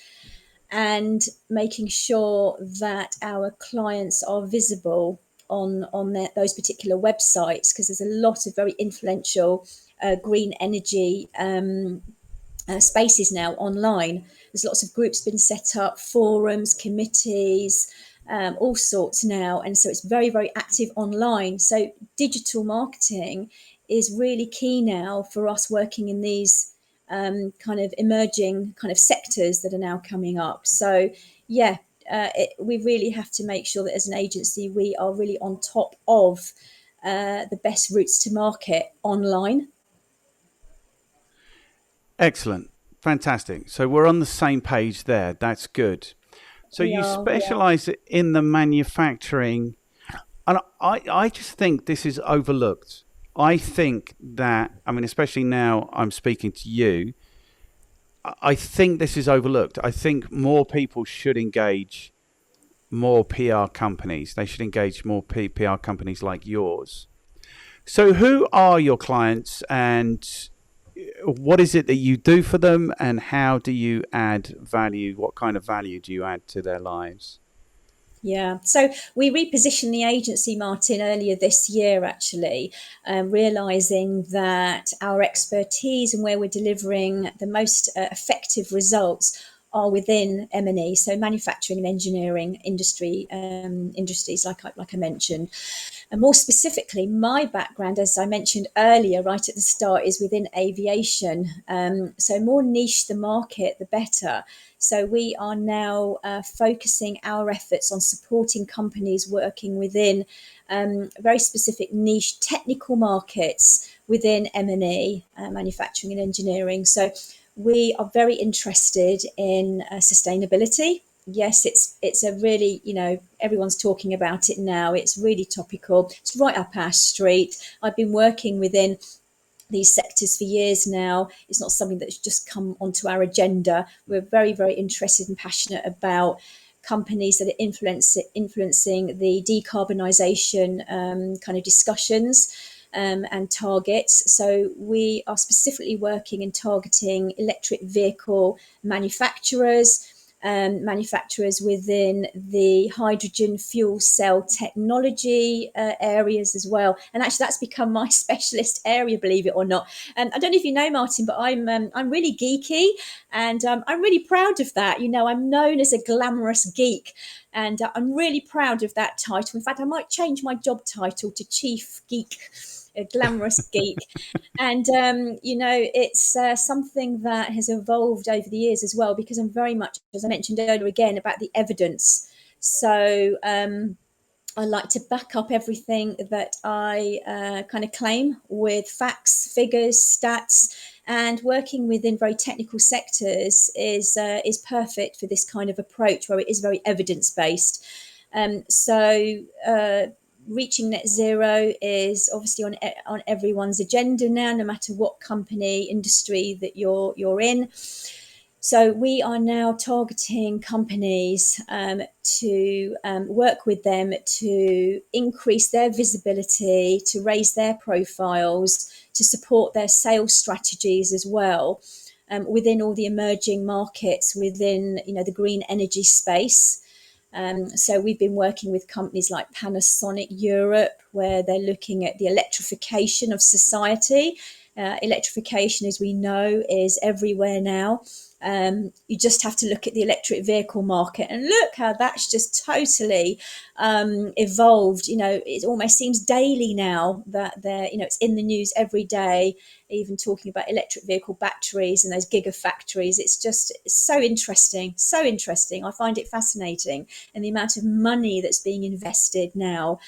and making sure that our clients are visible on those particular websites, because there's a lot of very influential green energy spaces now online. There's lots of groups been set up, forums, committees, all sorts now. And so it's very, very active online. So digital marketing is really key now for us working in these kind of emerging kind of sectors that are now coming up. So, yeah, we really have to make sure that as an agency, we are really on top of the best routes to market online. Excellent. Fantastic. So we're on the same page there. That's good. So you specialize in the manufacturing, and I just think this is overlooked. I think that, I mean, especially now I'm speaking to you, I think this is overlooked. I think more people should engage more PR companies. They should engage more PR companies like yours. So who are your clients, and what is it that you do for them, and how do you add value? What kind of value do you add to their lives? Yeah, so we repositioned the agency, Martin, earlier this year, actually, realizing that our expertise and where we're delivering the most effective results are within M&E, so manufacturing and engineering industries, like I mentioned. And more specifically, my background, as I mentioned earlier, right at the start, is within aviation. So more niche the market, the better. So we are now focusing our efforts on supporting companies working within very specific niche technical markets within M&E, manufacturing and engineering. So we are very interested in sustainability. Yes, it's a really, everyone's talking about it now. It's really topical. It's right up our street. I've been working within these sectors for years now. It's not something that's just come onto our agenda. We're very, very interested and passionate about companies that are influencing the decarbonisation kind of discussions and targets. So we are specifically working and targeting electric vehicle manufacturers, manufacturers within the hydrogen fuel cell technology areas as well. And actually, that's become my specialist area, believe it or not. And I don't know if you know, Martin, but I'm really geeky, and I'm really proud of that. I'm known as a glamorous geek, and I'm really proud of that title. In fact, I might change my job title to Chief Geek, a glamorous geek. And, it's something that has evolved over the years as well, because I'm very much, as I mentioned earlier again, about the evidence. So I like to back up everything that I kind of claim with facts, figures, stats, And working within very technical sectors is perfect for this kind of approach, where it is very evidence based. Reaching net zero is obviously on everyone's agenda now, no matter what company industry that you're in. So we are now targeting companies to work with them to increase their visibility, to raise their profiles, to support their sales strategies as well, within all the emerging markets within the green energy space. So we've been working with companies like Panasonic Europe, where they're looking at the electrification of society. Electrification, as we know, is everywhere now. You just have to look at the electric vehicle market and look how that's just totally evolved. It almost seems daily now that it's in the news every day, even talking about electric vehicle batteries and those gigafactories. It's so interesting. I find it fascinating, and the amount of money that's being invested now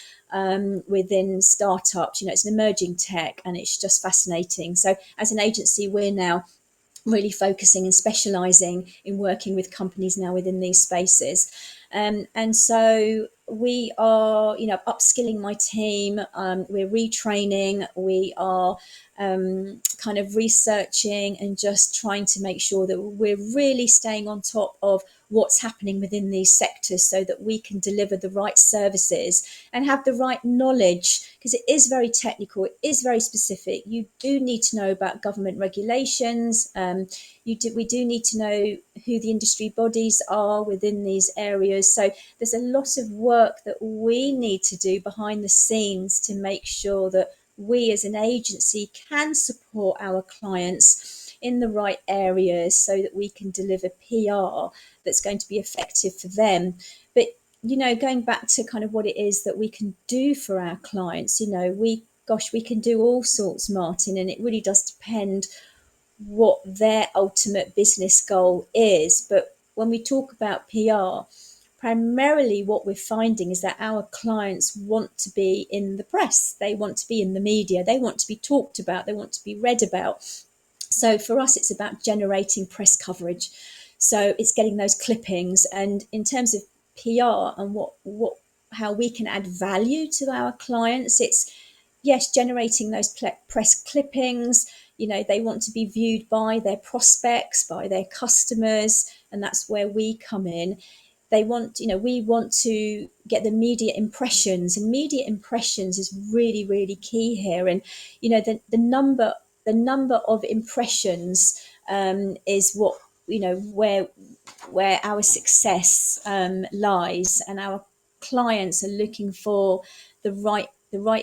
within startups. It's an emerging tech, and it's just fascinating. So as an agency, we're now really focusing and specializing in working with companies now within these spaces. And so we are, upskilling my team. We're retraining. We are kind of researching and just trying to make sure that we're really staying on top of what's happening within these sectors, so that we can deliver the right services and have the right knowledge, because it is very technical, it is very specific. You do need to know about government regulations. We do need to know who the industry bodies are within these areas. So there's a lot of work that we need to do behind the scenes to make sure that we as an agency can support our clients in the right areas, so that we can deliver PR that's going to be effective for them. But going back to kind of what it is that we can do for our clients, we can do all sorts, Martin, and it really does depend what their ultimate business goal is. But when we talk about PR, primarily what we're finding is that our clients want to be in the press, they want to be in the media, they want to be talked about, they want to be read about. So for us, it's about generating press coverage. So it's getting those clippings. And in terms of PR and how we can add value to our clients, it's, yes, generating those press clippings. They want to be viewed by their prospects, by their customers, and that's where we come in. We want to get the media impressions, and media impressions is really, really key here. And the number of impressions is what where our success lies, and our clients are looking for the right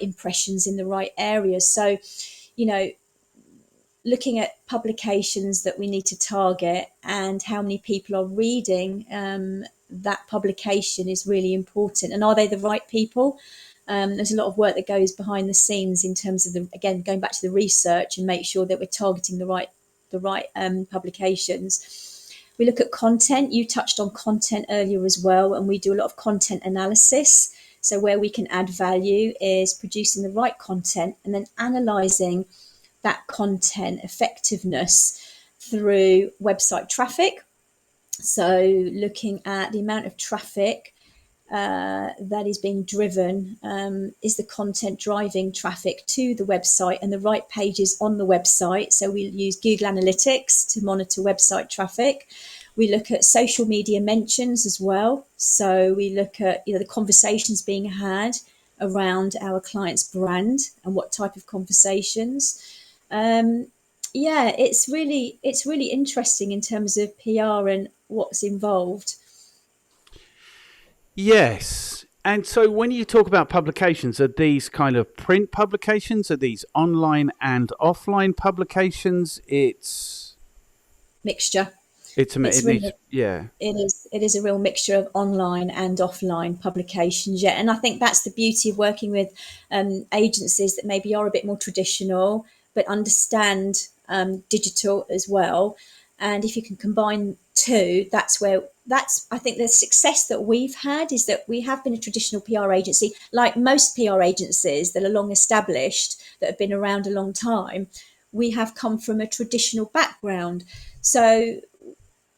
impressions in the right areas. So looking at publications that we need to target and how many people are reading that publication is really important. And are they the right people? There's a lot of work that goes behind the scenes in terms of going back to the research and make sure that we're targeting the right publications. We look at content. You touched on content earlier as well, and we do a lot of content analysis. So where we can add value is producing the right content and then analysing that content effectiveness through website traffic. So looking at the amount of traffic that is being driven, is the content driving traffic to the website and the right pages on the website. So we use Google Analytics to monitor website traffic. We look at social media mentions as well. So we look at the conversations being had around our client's brand and what type of conversations. It's really interesting in terms of PR and what's involved. Yes. And so when you talk about publications, are these kind of print publications? Are these online and offline publications? It's mixture. It is a real mixture of online and offline publications. Yeah. And I think that's the beauty of working with agencies that maybe are a bit more traditional, but understand digital as well. And if you can combine two, I think the success that we've had is that we have been a traditional PR agency, like most PR agencies that are long established, that have been around a long time. we have come from a traditional background. So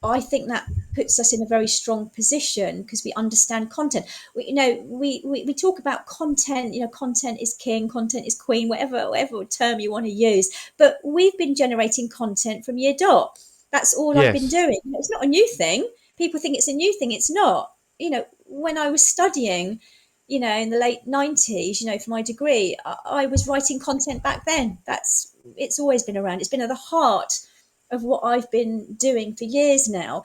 I think that puts us in a very strong position because we understand content. We talk about content. Content is king, content is queen, whatever term you want to use. But we've been generating content from year dot. That's all I've been Yes. doing. It's not a new thing. People think it's a new thing. It's not. When I was studying, in the late 90s, for my degree, I was writing content back then. It's always been around. It's been at the heart of what I've been doing for years now.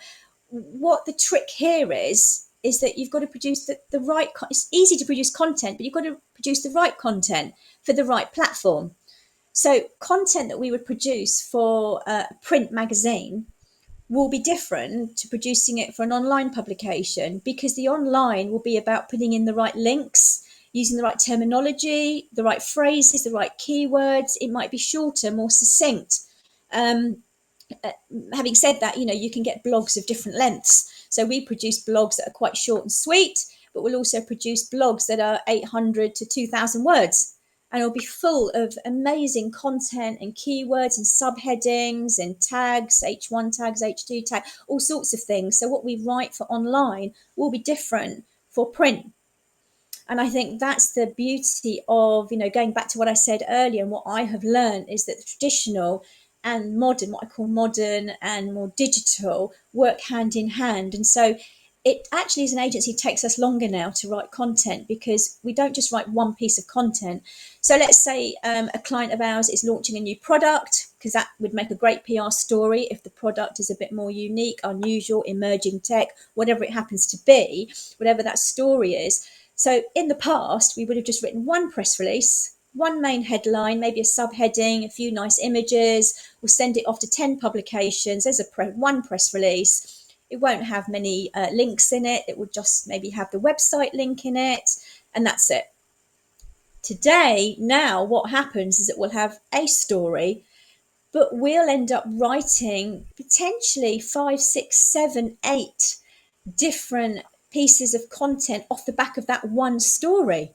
What the trick here is that you've got to produce the right. It's easy to produce content, but you've got to produce the right content for the right platform. So content that we would produce for a print magazine will be different to producing it for an online publication, because the online will be about putting in the right links, using the right terminology, the right phrases, the right keywords. It might be shorter, more succinct. Having said that, you can get blogs of different lengths. So we produce blogs that are quite short and sweet, but we'll also produce blogs that are 800 to 2,000 words. And it'll be full of amazing content and keywords and subheadings and tags, H1 tags, H2 tags, all sorts of things. So what we write for online will be different for print. And I think that's the beauty of, going back to what I said earlier, and what I have learned is that the traditional and modern, what I call modern and more digital, work hand in hand. And so it actually, as an agency, takes us longer now to write content, because we don't just write one piece of content. So let's say a client of ours is launching a new product, because that would make a great PR story if the product is a bit more unique, unusual, emerging tech, whatever it happens to be, whatever that story is. So in the past, we would have just written one press release, one main headline, maybe a subheading, a few nice images. We'll send it off to 10 publications. There's one press release. It won't have many links in it. It will just maybe have the website link in it, and that's it. Today, now what happens is that we'll have a story, but we'll end up writing potentially 5, 6, 7, 8 different pieces of content off the back of that one story,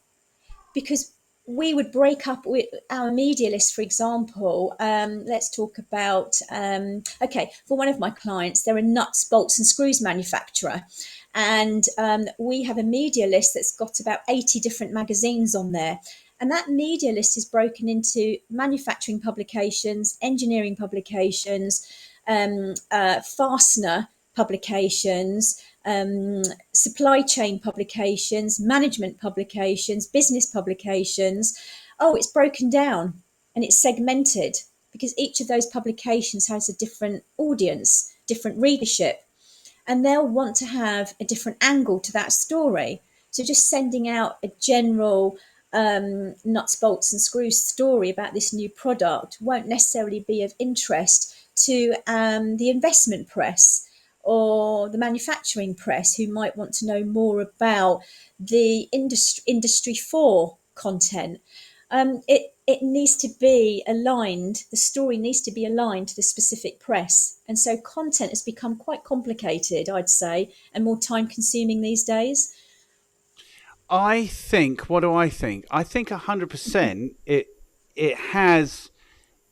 because we would break up with our media list. For example, let's talk about, for one of my clients, they're a nuts, bolts and screws manufacturer. And we have a media list that's got about 80 different magazines on there. And that media list is broken into manufacturing publications, engineering publications, fastener publications, supply chain publications, management publications, business publications. It's broken down and it's segmented, because each of those publications has a different audience, different readership, and they'll want to have a different angle to that story. So just sending out a general nuts, bolts and screws story about this new product won't necessarily be of interest to the investment press or the manufacturing press, who might want to know more about the industry 4 content. It needs to be aligned. The story needs to be aligned to the specific press. And so content has become quite complicated, I'd say, and more time consuming these days. I think, what do I think? I think 100% it has,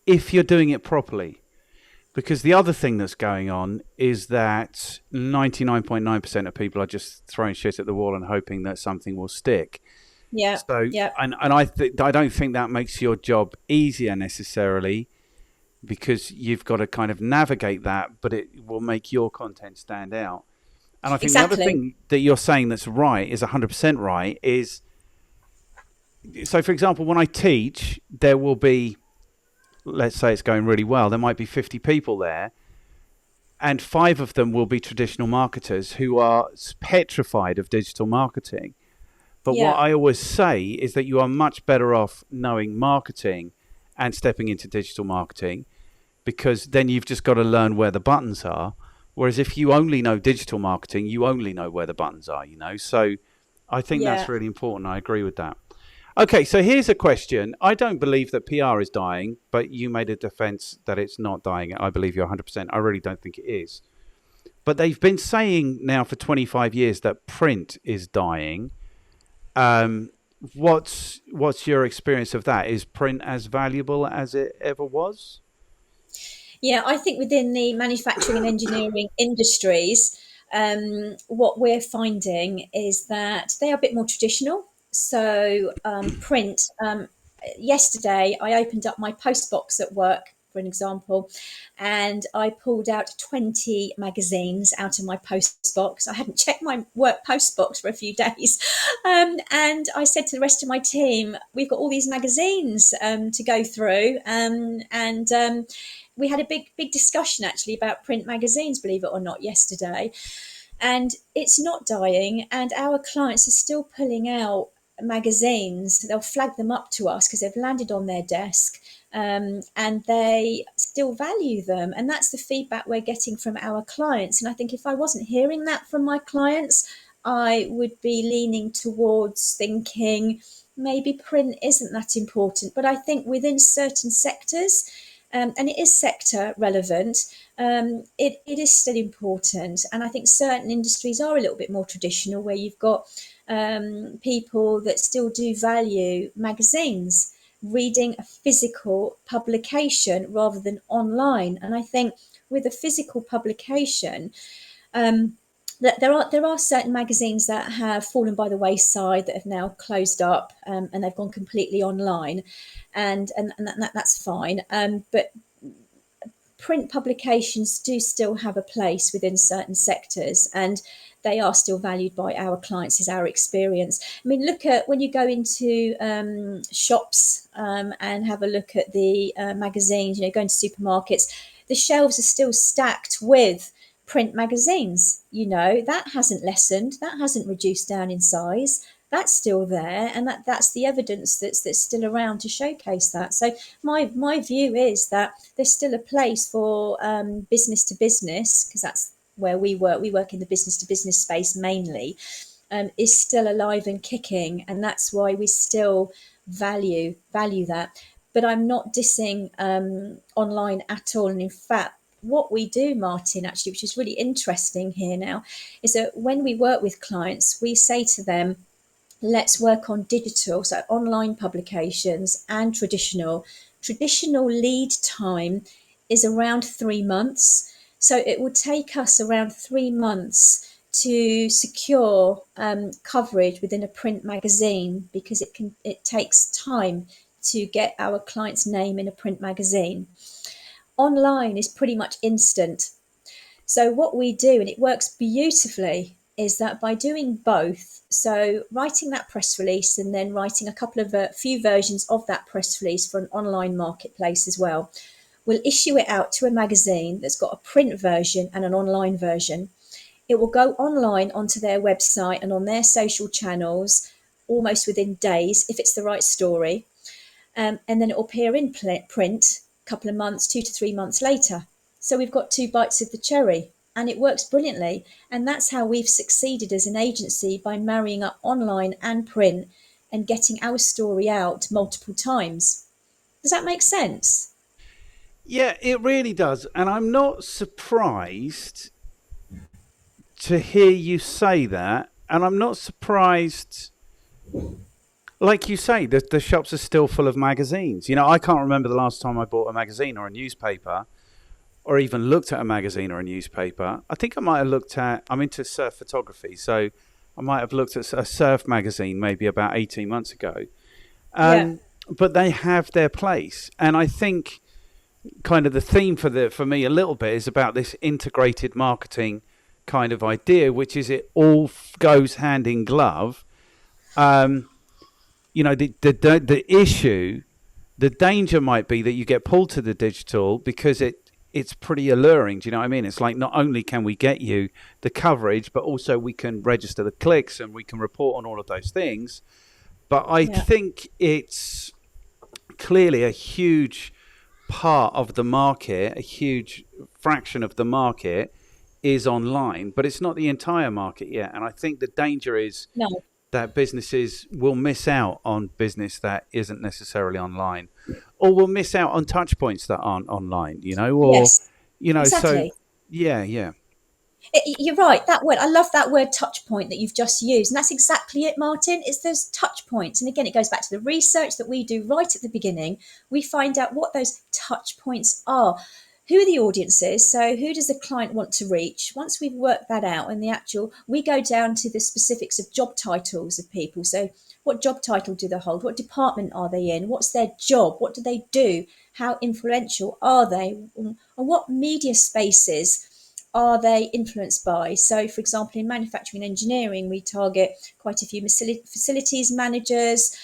if you're doing it properly. Because the other thing that's going on is that 99.9% of people are just throwing shit at the wall and hoping that something will stick. Yeah. So, yeah. And I don't think that makes your job easier necessarily, because you've got to kind of navigate that, but it will make your content stand out. And I think Exactly. the other thing that you're saying that's right, is 100% right, is, so for example, when I teach, there will be, let's say it's going really well, there might be 50 people there, and 5 of them will be traditional marketers who are petrified of digital marketing. But what I always say is that you are much better off knowing marketing and stepping into digital marketing, because then you've just got to learn where the buttons are. Whereas if you only know digital marketing, you only know where the buttons are, So I think that's really important. I agree with that. Okay, so here's a question. I don't believe that PR is dying, but you made a defense that it's not dying. I believe you're 100%. I really don't think it is. But they've been saying now for 25 years that print is dying. What's your experience of that? Is print as valuable as it ever was? Yeah, I think within the manufacturing and engineering industries, what we're finding is that they are a bit more traditional. So, print. Yesterday, I opened up my post box at work, for an example, and I pulled out 20 magazines out of my post box. I hadn't checked my work post box for a few days. And I said to the rest of my team, we've got all these magazines to go through. And we had a big discussion actually about print magazines, believe it or not, yesterday. And it's not dying, and our clients are still pulling out magazines. They'll flag them up to us because they've landed on their desk, and they still value them. And that's the feedback we're getting from our clients. And I think if I wasn't hearing that from my clients, I would be leaning towards thinking maybe print isn't that important. But I think within certain sectors, and it is sector relevant, it is still important. And I think certain industries are a little bit more traditional, where you've got people that still do value magazines, reading a physical publication rather than online. And I think with a physical publication, that there are certain magazines that have fallen by the wayside, that have now closed up, and they've gone completely online, and that's fine. But print publications do still have a place within certain sectors, and they are still valued by our clients, is our experience. I mean, look at when you go into shops, and have a look at the magazines, go into supermarkets, the shelves are still stacked with print magazines. That hasn't lessened, that hasn't reduced down in size. That's still there, and that's the evidence that's still around to showcase that. So my view is that there's still a place for business to business, because that's where we work. We work in the business to business space mainly, is still alive and kicking, and that's why we still value that. But I'm not dissing online at all. And in fact, what we do, Martin, actually, which is really interesting here now, is that when we work with clients, we say to them, let's work on digital, so online publications, and traditional. Traditional lead time is around 3 months. So it will take us around 3 months to secure coverage within a print magazine, because it takes time to get our client's name in a print magazine. Online is pretty much instant. So what we do, and it works beautifully, is that by doing both, so writing that press release and then writing a couple of few versions of that press release for an online marketplace as well, we'll issue it out to a magazine that's got a print version and an online version. It will go online onto their website and on their social channels almost within days, if it's the right story. And then it will appear in print a couple of months, 2 to 3 months later. So we've got two bites of the cherry, and it works brilliantly. And that's how we've succeeded as an agency, by marrying up online and print and getting our story out multiple times. Does that make sense? Yeah, it really does. And I'm not surprised to hear you say that. And I'm not surprised, like you say, the shops are still full of magazines. I can't remember the last time I bought a magazine or a newspaper, or even looked at a magazine or a newspaper. I think I might have looked at, I'm into surf photography, so I might have looked at a surf magazine maybe about 18 months ago. Yeah. But they have their place. And I think kind of the theme for me a little bit is about this integrated marketing kind of idea, which is it all goes hand in glove. The issue, the danger might be that you get pulled to the digital because it's pretty alluring. Do you know what I mean? It's like, not only can we get you the coverage, but also we can register the clicks and we can report on all of those things. But I think it's clearly a huge part of the market, a huge fraction of the market is online, but it's not the entire market yet. And I think the danger is that businesses will miss out on business that isn't necessarily online, or will miss out on touch points that aren't online, or, Yes, exactly. so yeah. You're right. That word, I love that word touch point that you've just used. And that's exactly it, Martin. It's those touch points. And again, it goes back to the research that we do right at the beginning. We find out what those touch points are. who are the audiences? So who does the client want to reach? Once we've worked that out and we go down to the specifics of job titles of people. So what job title do they hold? What department are they in? What's their job? What do they do? How influential are they? And what media spaces are they influenced by? So, for example, in manufacturing and engineering, we target quite a few facilities managers,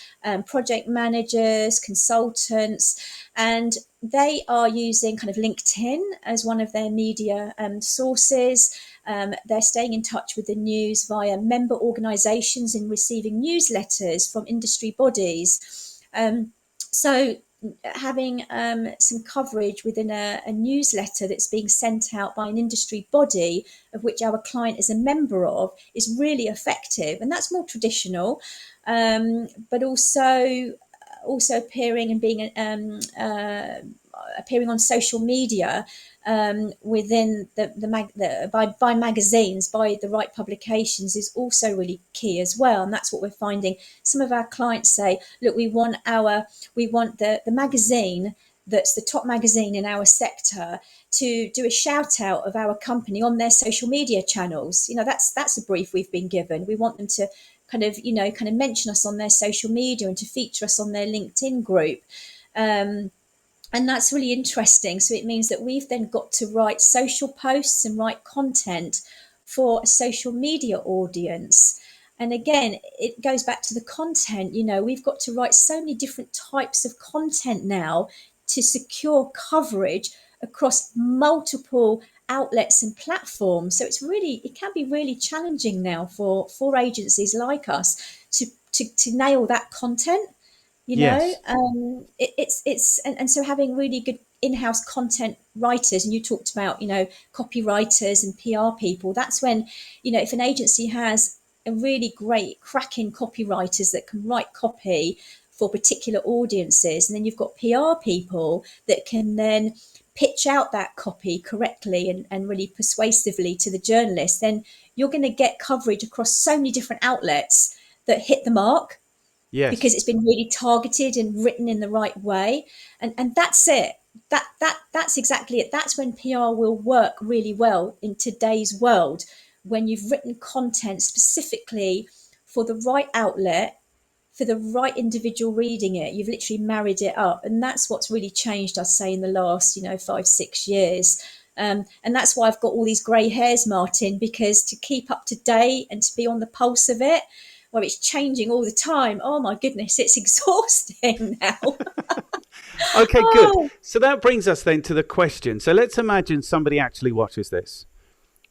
project managers, consultants, and they are using kind of LinkedIn as one of their media sources. They're staying in touch with the news via member organisations and receiving newsletters from industry bodies. So having some coverage within a newsletter that's being sent out by an industry body of which our client is a member of is really effective, and that's more traditional, but also appearing and being appearing on social media within by magazines, by the right publications is also really key as well. And that's what we're finding. Some of our clients say, look, we want the magazine that's the top magazine in our sector to do a shout out of our company on their social media channels. That's a brief we've been given. We want them to kind of mention us on their social media and to feature us on their LinkedIn group. And that's really interesting. So it means that we've then got to write social posts and write content for a social media audience. And again, it goes back to the content. We've got to write so many different types of content now to secure coverage across multiple outlets and platforms. So it can be really challenging now for agencies like us to nail that content. Yes. And so having really good in-house content writers, and you talked about, copywriters and PR people, that's when, if an agency has a really great cracking copywriters that can write copy for particular audiences, and then you've got PR people that can then pitch out that copy correctly and really persuasively to the journalist, then you're going to get coverage across so many different outlets that hit the mark. Yes. Because it's been really targeted and written in the right way. And that's it. That's exactly it. That's when PR will work really well in today's world, when you've written content specifically for the right outlet, for the right individual reading it. You've literally married it up. And that's what's really changed, I'd say, in the last, 5-6 years. And that's why I've got all these grey hairs, Martin, because to keep up to date and to be on the pulse of it, well, it's changing all the time. Oh my goodness, it's exhausting now. Okay, good. So that brings us then to the question. So let's imagine somebody actually watches this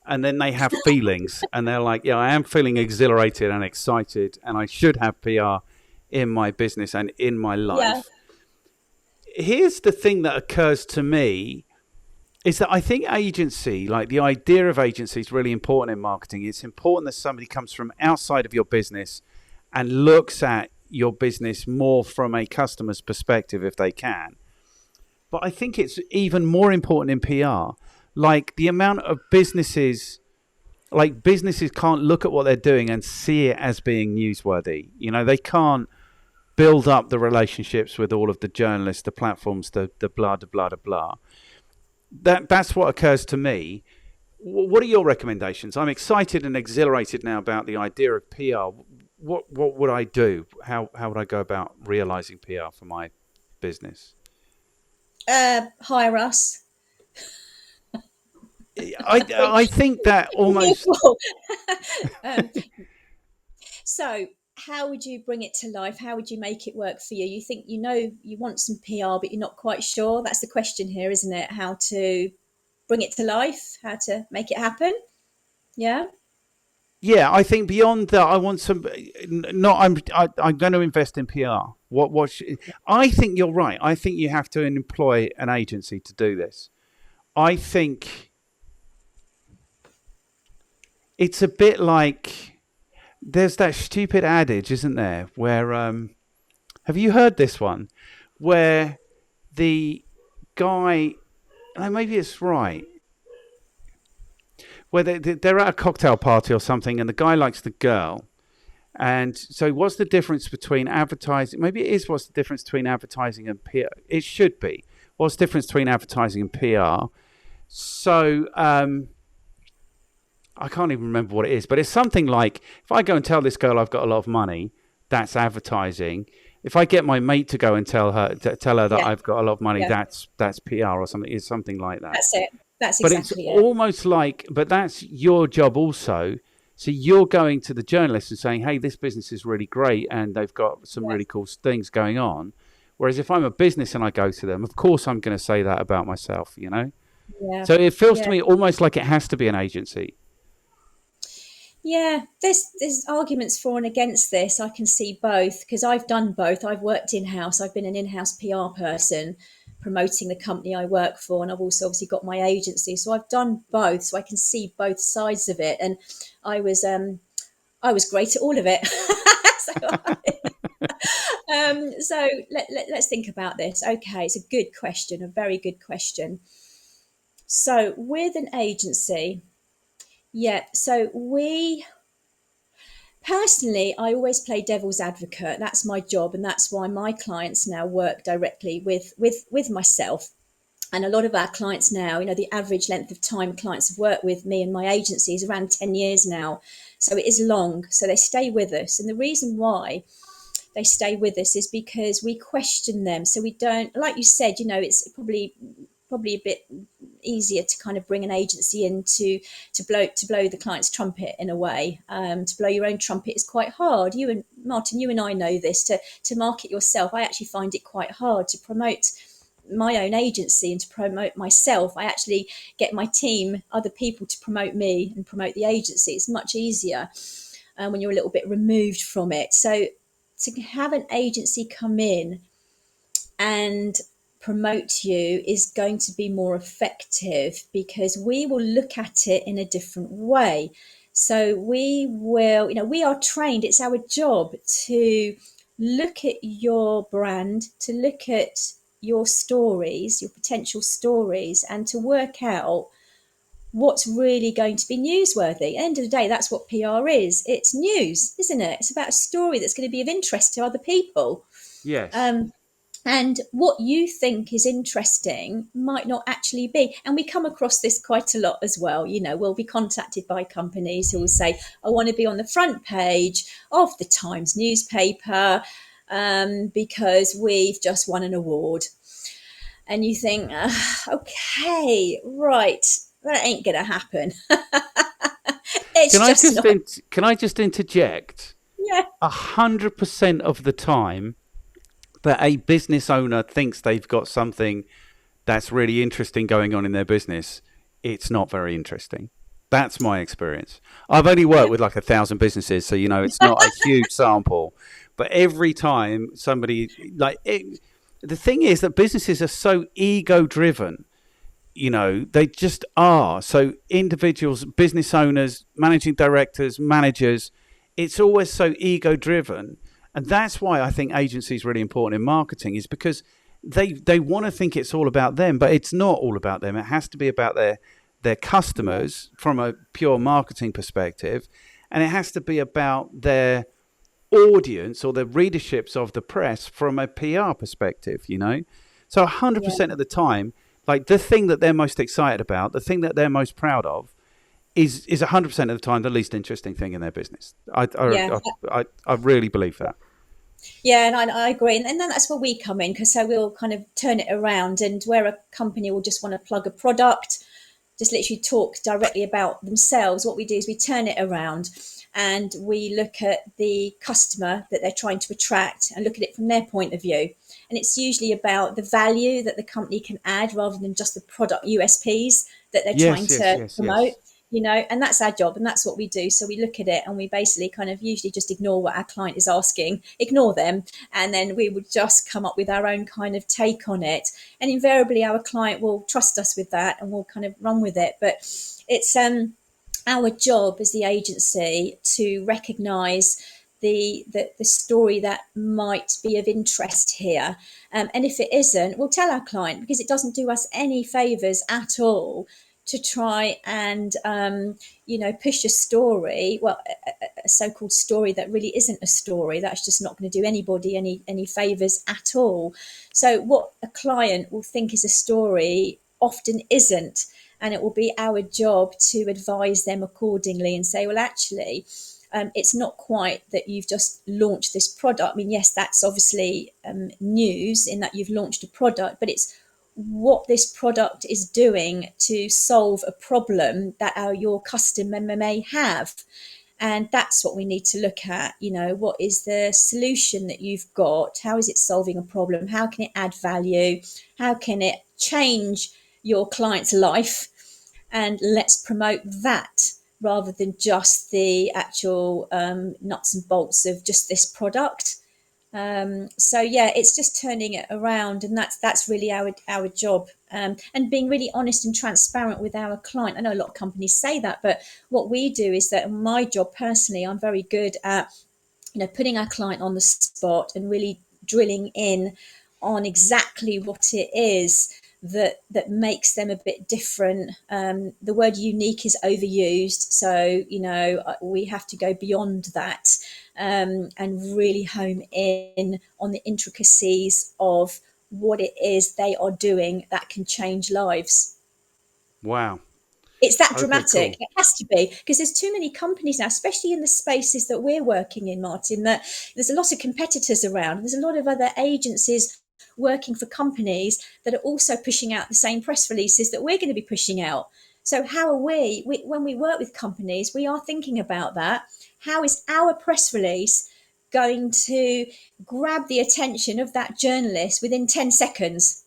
and then they have feelings and they're like, yeah, I am feeling exhilarated and excited and I should have PR in my business and in my life. Yeah. Here's the thing that occurs to me is that I think agency, like the idea of agency, is really important in marketing. It's important that somebody comes from outside of your business and looks at your business more from a customer's perspective if they can. But I think it's even more important in PR. Like the amount of businesses can't look at what they're doing and see it as being newsworthy. They can't build up the relationships with all of the journalists, the platforms, the blah, blah, blah, blah. That's what occurs to me. What are your recommendations? I'm excited and exhilarated now about the idea of PR. What would I do? How would I go about realizing PR for my business? Hire us. I think that almost. So how would you bring it to life? How would you make it work for you? You think you want some PR, but you're not quite sure. That's the question here, isn't it? How to bring it to life? How to make it happen? Yeah. Yeah, I think beyond that, I want some. I'm going to invest in PR. I think you're right. I think you have to employ an agency to do this. I think it's a bit like. There's that stupid adage, isn't there, where, have you heard this one, where the guy, maybe it's right, where they're at a cocktail party or something and the guy likes the girl. And so what's the difference between advertising? Maybe it is what's the difference between advertising and PR. It should be. what's the difference between advertising and PR? So I can't even remember what it is, but it's something like, if I go and tell this girl I've got a lot of money, that's advertising. If I get my mate to go and tell her that I've got a lot of money, that's PR or something. It's something like that. That's it. That's But exactly it's almost like, but that's your job also. So you're going to the journalist and saying, hey, this business is really great and they've got some really cool things going on. Whereas if I'm a business and I go to them, of course I'm going to say that about myself, you know? Yeah. So it feels to me almost like it has to be an agency. Yeah, there's arguments for and against this. I can see both because I've done both. I've worked in-house. I've been an in-house PR person promoting the company I work for, and I've also obviously got my agency. So I've done both, so I can see both sides of it. And I was great at all of it. So let's think about this. Okay, it's a good question, a very good question. So with an agency, so personally, I always play devil's advocate. That's my job, and that's why my clients now work directly with myself. And a lot of our clients now, the average length of time clients have worked with me and my agency is around 10 years now. So it is long. So they stay with us. And the reason why they stay with us is because we question them. So we don't, like you said, it's probably a bit easier to kind of bring an agency in to blow the client's trumpet in a way. To blow your own trumpet is quite hard. Martin, you and I know this. To market yourself, I actually find it quite hard to promote my own agency and to promote myself. I actually get my team, other people, to promote me and promote the agency. It's much easier when you're a little bit removed from it. So to have an agency come in and promote you is going to be more effective because we will look at it in a different way. So we will, we are trained, it's our job to look at your brand, to look at your stories, your potential stories, and to work out what's really going to be newsworthy. At the end of the day, that's what PR is. It's news, isn't it? It's about a story that's going to be of interest to other people. Yes. And what you think is interesting might not actually be. And we come across this quite a lot as well. We'll be contacted by companies who will say, I want to be on the front page of the Times newspaper because we've just won an award. And you think, okay, right, that ain't going to happen. Can I just interject? Yeah. 100% of the time that a business owner thinks they've got something that's really interesting going on in their business, it's not very interesting. That's my experience. I've only worked with like 1,000 businesses, so it's not a huge sample. But every time somebody the thing is that businesses are so ego-driven. They just are. So individuals, business owners, managing directors, managers, it's always so ego-driven. And that's why I think agency is really important in marketing, is because they want to think it's all about them, but it's not all about them. It has to be about their customers from a pure marketing perspective, and it has to be about their audience or the readerships of the press from a PR perspective, So 100% of the time, like the thing that they're most excited about, the thing that they're most proud of, is 100% of the time the least interesting thing in their business. I really believe that. Yeah, and I agree. And then that's where we come in, because so we'll kind of turn it around, and where a company will just want to plug a product, just literally talk directly about themselves, what we do is we turn it around and we look at the customer that they're trying to attract and look at it from their point of view. And it's usually about the value that the company can add rather than just the product USPs that they're trying to promote. And that's our job and that's what we do. So we look at it and we basically kind of usually just ignore what our client is asking, ignore them, and then we would just come up with our own kind of take on it. And invariably our client will trust us with that and we'll kind of run with it. But it's our job as the agency to recognise the story that might be of interest here. And if it isn't, we'll tell our client, because it doesn't do us any favours at all to try and push a story, well, a so-called story that really isn't a story. That's just not going to do anybody any favors at all. So what a client will think is a story often isn't, and it will be our job to advise them accordingly and say, well, actually, it's not quite that you've just launched this product. I mean, yes, that's obviously news in that you've launched a product, but it's what this product is doing to solve a problem that your customer may have. And that's what we need to look at. What is the solution that you've got? How is it solving a problem? How can it add value? How can it change your client's life? And let's promote that rather than just the actual nuts and bolts of just this product. So yeah, it's just turning it around, and that's really our job, and being really honest and transparent with our client. I know a lot of companies say that, but what we do is that my job personally, I'm very good at putting our client on the spot and really drilling in on exactly what it is that makes them a bit different. The word unique is overused, so we have to go beyond that, and really home in on the intricacies of what it is they are doing that can change lives. Wow. It's that Okay, dramatic. cool. It has to be, because there's too many companies now, especially in the spaces that we're working in, Martin, that there's a lot of competitors around. There's a lot of other agencies working for companies that are also pushing out the same press releases that we're going to be pushing out. So how are we when we work with companies, we are thinking about that. How is our press release going to grab the attention of that journalist within 10 seconds?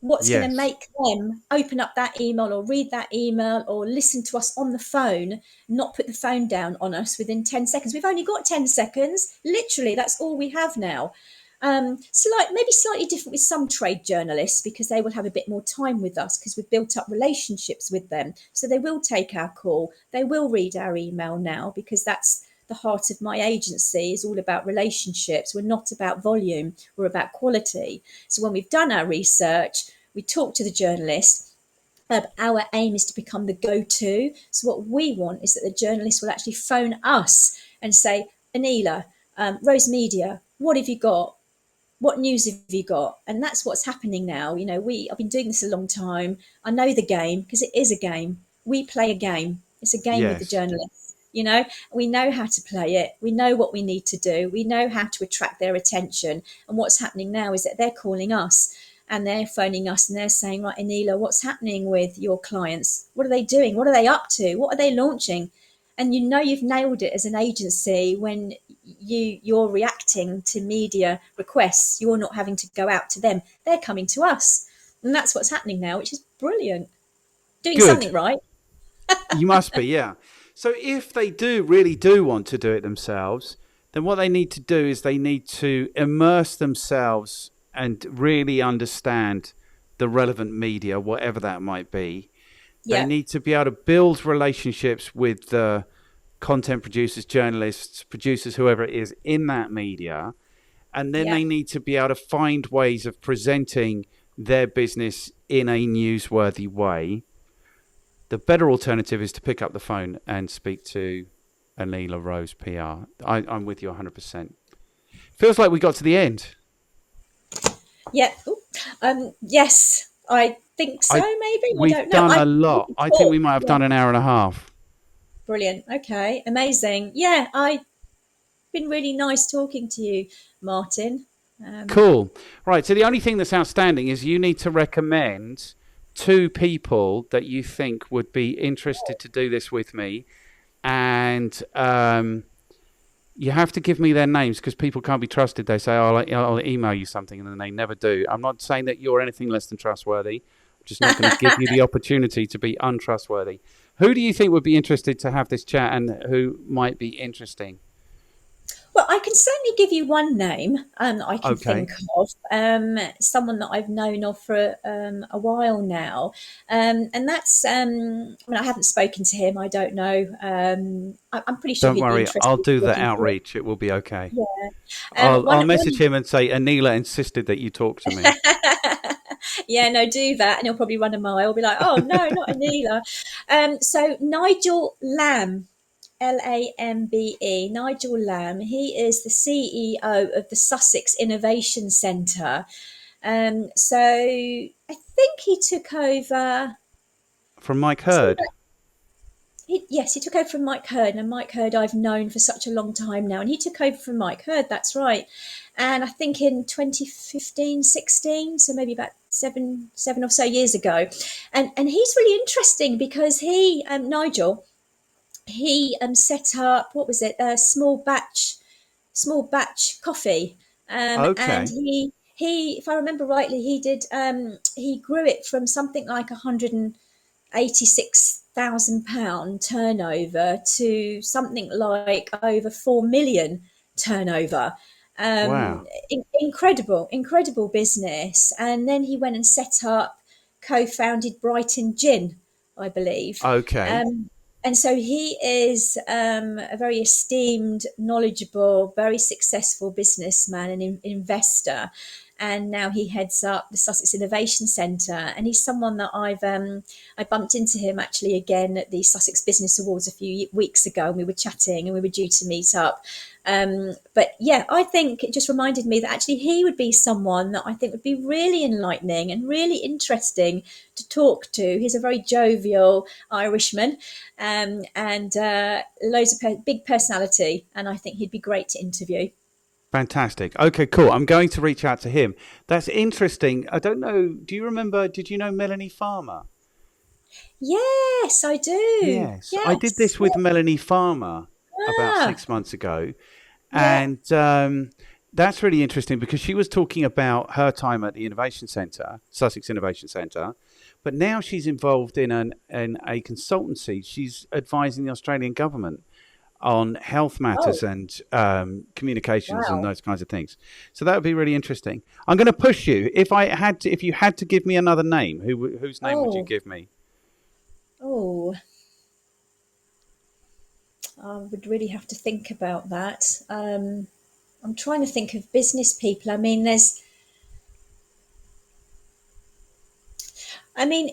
What's going to Yes. make them open up that email or read that email or listen to us on the phone, not put the phone down on us within 10 seconds? We've only got 10 seconds. Literally, that's all we have now. Maybe slightly different with some trade journalists, because they will have a bit more time with us because we've built up relationships with them. So they will take our call. They will read our email now, because that's the heart of my agency, is all about relationships. We're not about volume, we're about quality. So when we've done our research, we talk to the journalist. Our aim is to become the go-to. So what we want is that the journalist will actually phone us and say, Aneela, Rose Media, what have you got? What news have you got? And that's what's happening now. I've been doing this a long time. I know the game, because it is a game. We play a game. It's a game with the Yes. journalists. We know how to play it. We know what we need to do. We know how to attract their attention. And what's happening now is that they're calling us and they're phoning us and they're saying, right, Aneela, what's happening with your clients? What are they doing? What are they up to? What are they launching? And you've nailed it as an agency when you're reacting to media requests. You're not having to go out to them. They're coming to us. And that's what's happening now, which is brilliant. Doing Good. something right. You must be, yeah. So if they really do want to do it themselves, then what they need to do is they need to immerse themselves and really understand the relevant media, whatever that might be. They Yeah. need to be able to build relationships with the content producers, journalists, producers, whoever it is in that media. And then Yeah. they need to be able to find ways of presenting their business in a newsworthy way. The better alternative is to pick up the phone and speak to Aneela Rose PR. I'm with you 100%. Feels like we got to the end. Yeah. Yes, I think so, maybe. I We've don't know. done a lot. I think we might have Yeah. done an hour and a half. Brilliant. Okay. Amazing. Yeah, I've been really nice talking to you, Martin. Cool. Right. So the only thing that's outstanding is you need to recommend 2 people that you think would be interested to do this with me. And you have to give me their names, because people can't be trusted. They say, oh, I'll email you something, and then they never do. I'm not saying that you're anything less than trustworthy. I'm just not going to give you the opportunity to be untrustworthy. Who do you think would be interested to have this chat, and who might be interesting? Well, I can certainly give you one name that I can Okay. think of, someone that I've known of for a while now. And that's, I haven't spoken to him. I don't know. I'm pretty sure Don't he'd be worry. I'll interested do in the talking to it. outreach. It will be okay. Yeah. I'll One message him and say, Aneela insisted that you talk to me. Yeah, no, do that, and he'll probably run a mile. Be like, oh no, not Aneela. So Nigel Lamb, Lambe, Nigel Lamb. He is the CEO of the Sussex Innovation Centre. So I think he took over From Mike Hurd. Yes, he took over from Mike Hurd. And Mike Hurd I've known for such a long time now. And he took over from Mike Hurd, that's right. And I think in 2015, 16, so maybe about seven or so years ago. And he's really interesting because Nigel, he set up, what was it, a small batch coffee. And Okay. he, if I remember rightly, he grew it from something like 186,000 pound turnover to something like over 4 million turnover. Wow. Incredible business. And then he went and co-founded Brighton Gin, I believe. Okay. And so he is a very esteemed, knowledgeable, very successful businessman and investor. And now he heads up the Sussex Innovation Centre. And he's someone that I bumped into him actually again at the Sussex Business Awards a few weeks ago, and we were chatting and we were due to meet up. But yeah, I think it just reminded me that actually he would be someone that I think would be really enlightening and really interesting to talk to. He's a very jovial Irishman, and loads of big personality, and I think he'd be great to interview. Fantastic. Okay, cool. I'm going to reach out to him. That's interesting. I don't know. Did you know Melanie Farmer? Yes, I do. Yes. I did Yes. this with Melanie Farmer about Ah, 6 months ago. yeah. And that's really interesting because she was talking about her time at the Innovation Centre, Sussex Innovation Centre. But now she's involved in a consultancy. She's advising the Australian government on health matters Oh, and communications and wow. those kinds of things. So that would be really interesting. I'm going to push you. If you had to give me another name, whose name would you Oh, give me? oh. I would really have to think about that. I'm trying to think of business people.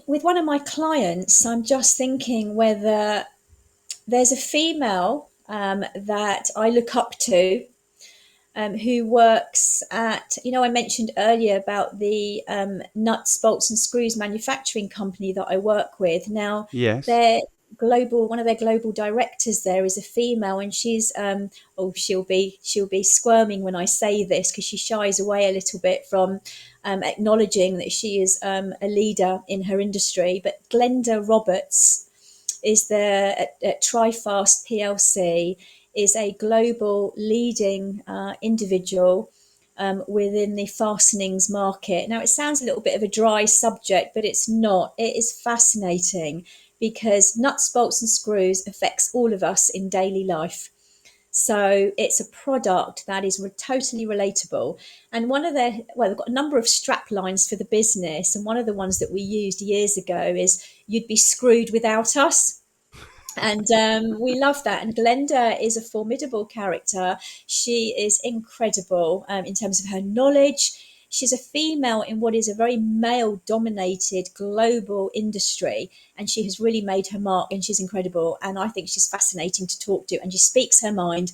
With one of my clients, I'm just thinking whether there's a female that I look up to who works at, I mentioned earlier about the nuts, bolts, and screws manufacturing company that I work with. Now, Yes. their one of their global directors there is a female, and she's she'll be squirming when I say this because she shies away a little bit from acknowledging that she is a leader in her industry. But Glenda Roberts is there at TriFast PLC, is a global leading individual within the fastenings market. Now, it sounds a little bit of a dry subject, but it's not. It is fascinating because nuts, bolts, and screws affects all of us in daily life. So it's a product that is totally relatable. And they've got a number of strap lines for the business. And one of the ones that we used years ago is "You'd be screwed without us." And we love that. And Glenda is a formidable character. She is incredible in terms of her knowledge. She's a female in what is a very male dominated global industry. And she has really made her mark, and she's incredible. And I think she's fascinating to talk to, and she speaks her mind.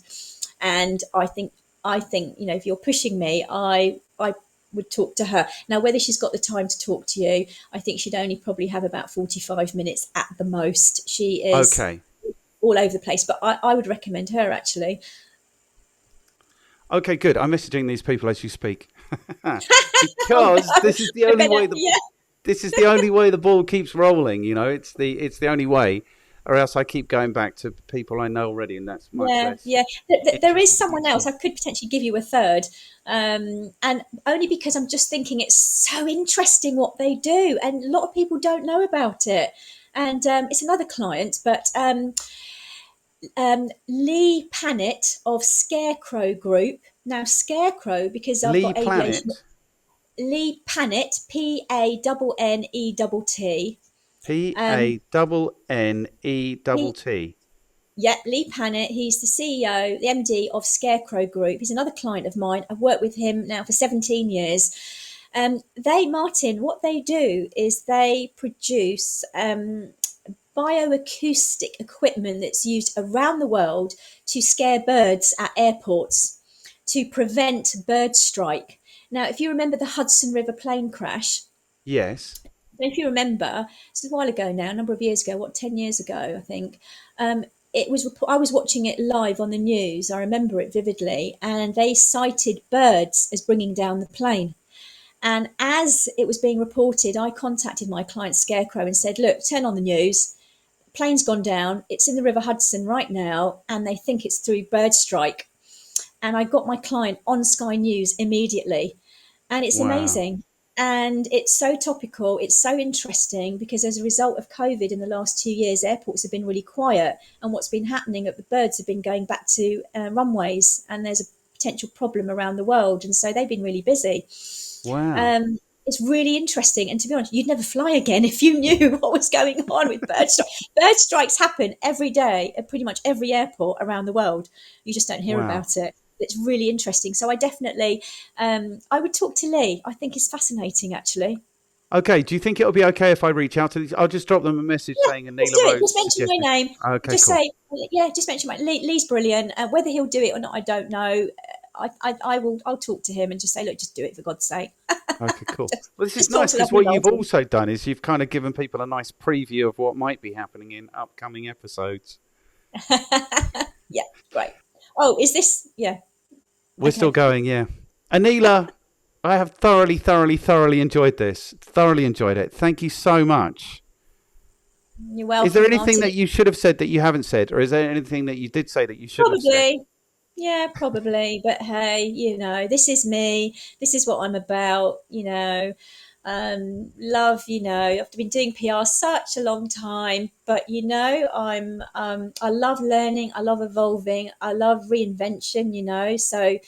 And I think, if you're pushing me, I would talk to her. Now, whether she's got the time to talk to you, I think she'd only probably have about 45 minutes at the most. She is Okay. all over the place, but I would recommend her actually. Okay, good. I'm messaging these people as you speak because Oh, this is the I only better, way yeah, the ball keeps rolling. It's the only way, or else I keep going back to people I know already, and that's much yeah, less yeah. There is interesting and someone else. useful. I could potentially give you a third, and only because I'm just thinking it's so interesting what they do, and a lot of people don't know about it. And it's another client, but Lee Pannett of Scarecrow Group. Now, Scarecrow, because I've Lee got aviation. Planet, Lee Pannett, Pannet. Um, he, PANNET. yeah, Lee Pannett. He's the CEO, the MD of Scarecrow Group. He's another client of mine. I've worked with him now for 17 years. Martin, what they do is they produce bioacoustic equipment that's used around the world to scare birds at airports to prevent bird strike. Now, if you remember the Hudson River plane crash, Yes. if you remember, this is a while ago now, a number of years ago, 10 years ago, I think. I was watching it live on the news. I remember it vividly, and they cited birds as bringing down the plane. And as it was being reported, I contacted my client Scarecrow and said, look, turn on the news. Plane's gone down. It's in the River Hudson right now, and they think it's through bird strike. And I got my client on Sky News immediately. And it's Wow. amazing. And it's so topical. It's so interesting because as a result of COVID in the last 2 years, airports have been really quiet. And what's been happening, the birds have been going back to runways, and there's a potential problem around the world. And so they've been really busy. Wow. It's really interesting. And to be honest, you'd never fly again if you knew what was going on with bird strikes. Bird strikes happen every day at pretty much every airport around the world. You just don't hear Wow. about it. It's really interesting. So I definitely, I would talk to Lee. I think it's fascinating, actually. Okay. Do you think it'll be okay if I reach out to these? I'll just drop them a message Yeah, saying let's Aneela do it. Rose Just mention my suggested. name. Okay, Just cool. say, yeah, just mention my Lee's brilliant. Whether he'll do it or not, I don't know. I will. I'll talk to him and just say, look, just do it for God's sake. Okay, cool. Well, this is Just talk nice to because lovely what you've Martin. also done is you've kind of given people a nice preview of what might be happening in upcoming episodes. Yeah, great. Oh, is this? Yeah. We're still Okay. going, yeah. Aneela, I have thoroughly enjoyed this. Thoroughly enjoyed it. Thank you so much. You're Is there welcome, anything Martin. that you should have said that you haven't said, or is there anything that you did say that you shouldn't have said? Probably. Yeah, probably. But hey, this is me. This is what I'm about. Love. I've been doing PR such a long time, but I love learning. I love evolving. I love reinvention. So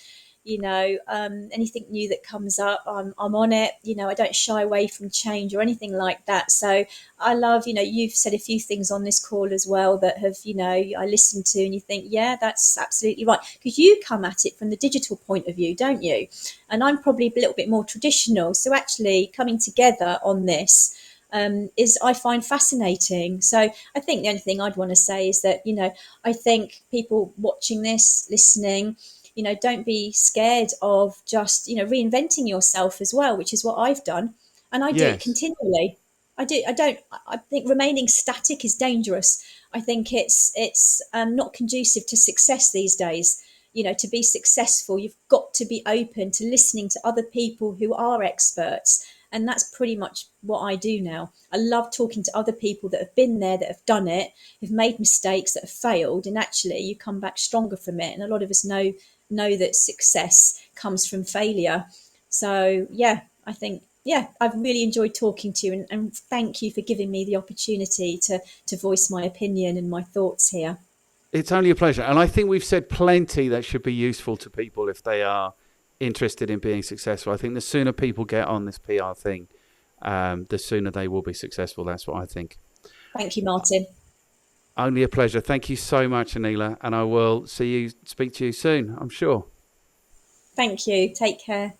anything new that comes up, I'm on it. I don't shy away from change or anything like that. So I love, you've said a few things on this call as well that have, I listen to and you think, yeah, that's absolutely right. Because you come at it from the digital point of view, don't you? And I'm probably a little bit more traditional. So actually coming together on this is I find fascinating. So I think the only thing I'd want to say is that, I think people watching this, listening, don't be scared of just, reinventing yourself as well, which is what I've done. And I do it Yes. continually. I think remaining static is dangerous. I think it's not conducive to success these days. To be successful, you've got to be open to listening to other people who are experts. And that's pretty much what I do now. I love talking to other people that have been there, that have done it, who've made mistakes, that have failed. And actually you come back stronger from it. And a lot of us know that success comes from failure. So yeah, I think, yeah, I've really enjoyed talking to you, and thank you for giving me the opportunity to voice my opinion and my thoughts here. It's only a pleasure. And I think we've said plenty that should be useful to people if they are interested in being successful. I think the sooner people get on this PR thing, the sooner they will be successful. That's what I think. Thank you, Martin. Only a pleasure. Thank you so much, Aneela. And I will speak to you soon, I'm sure. Thank you. Take care.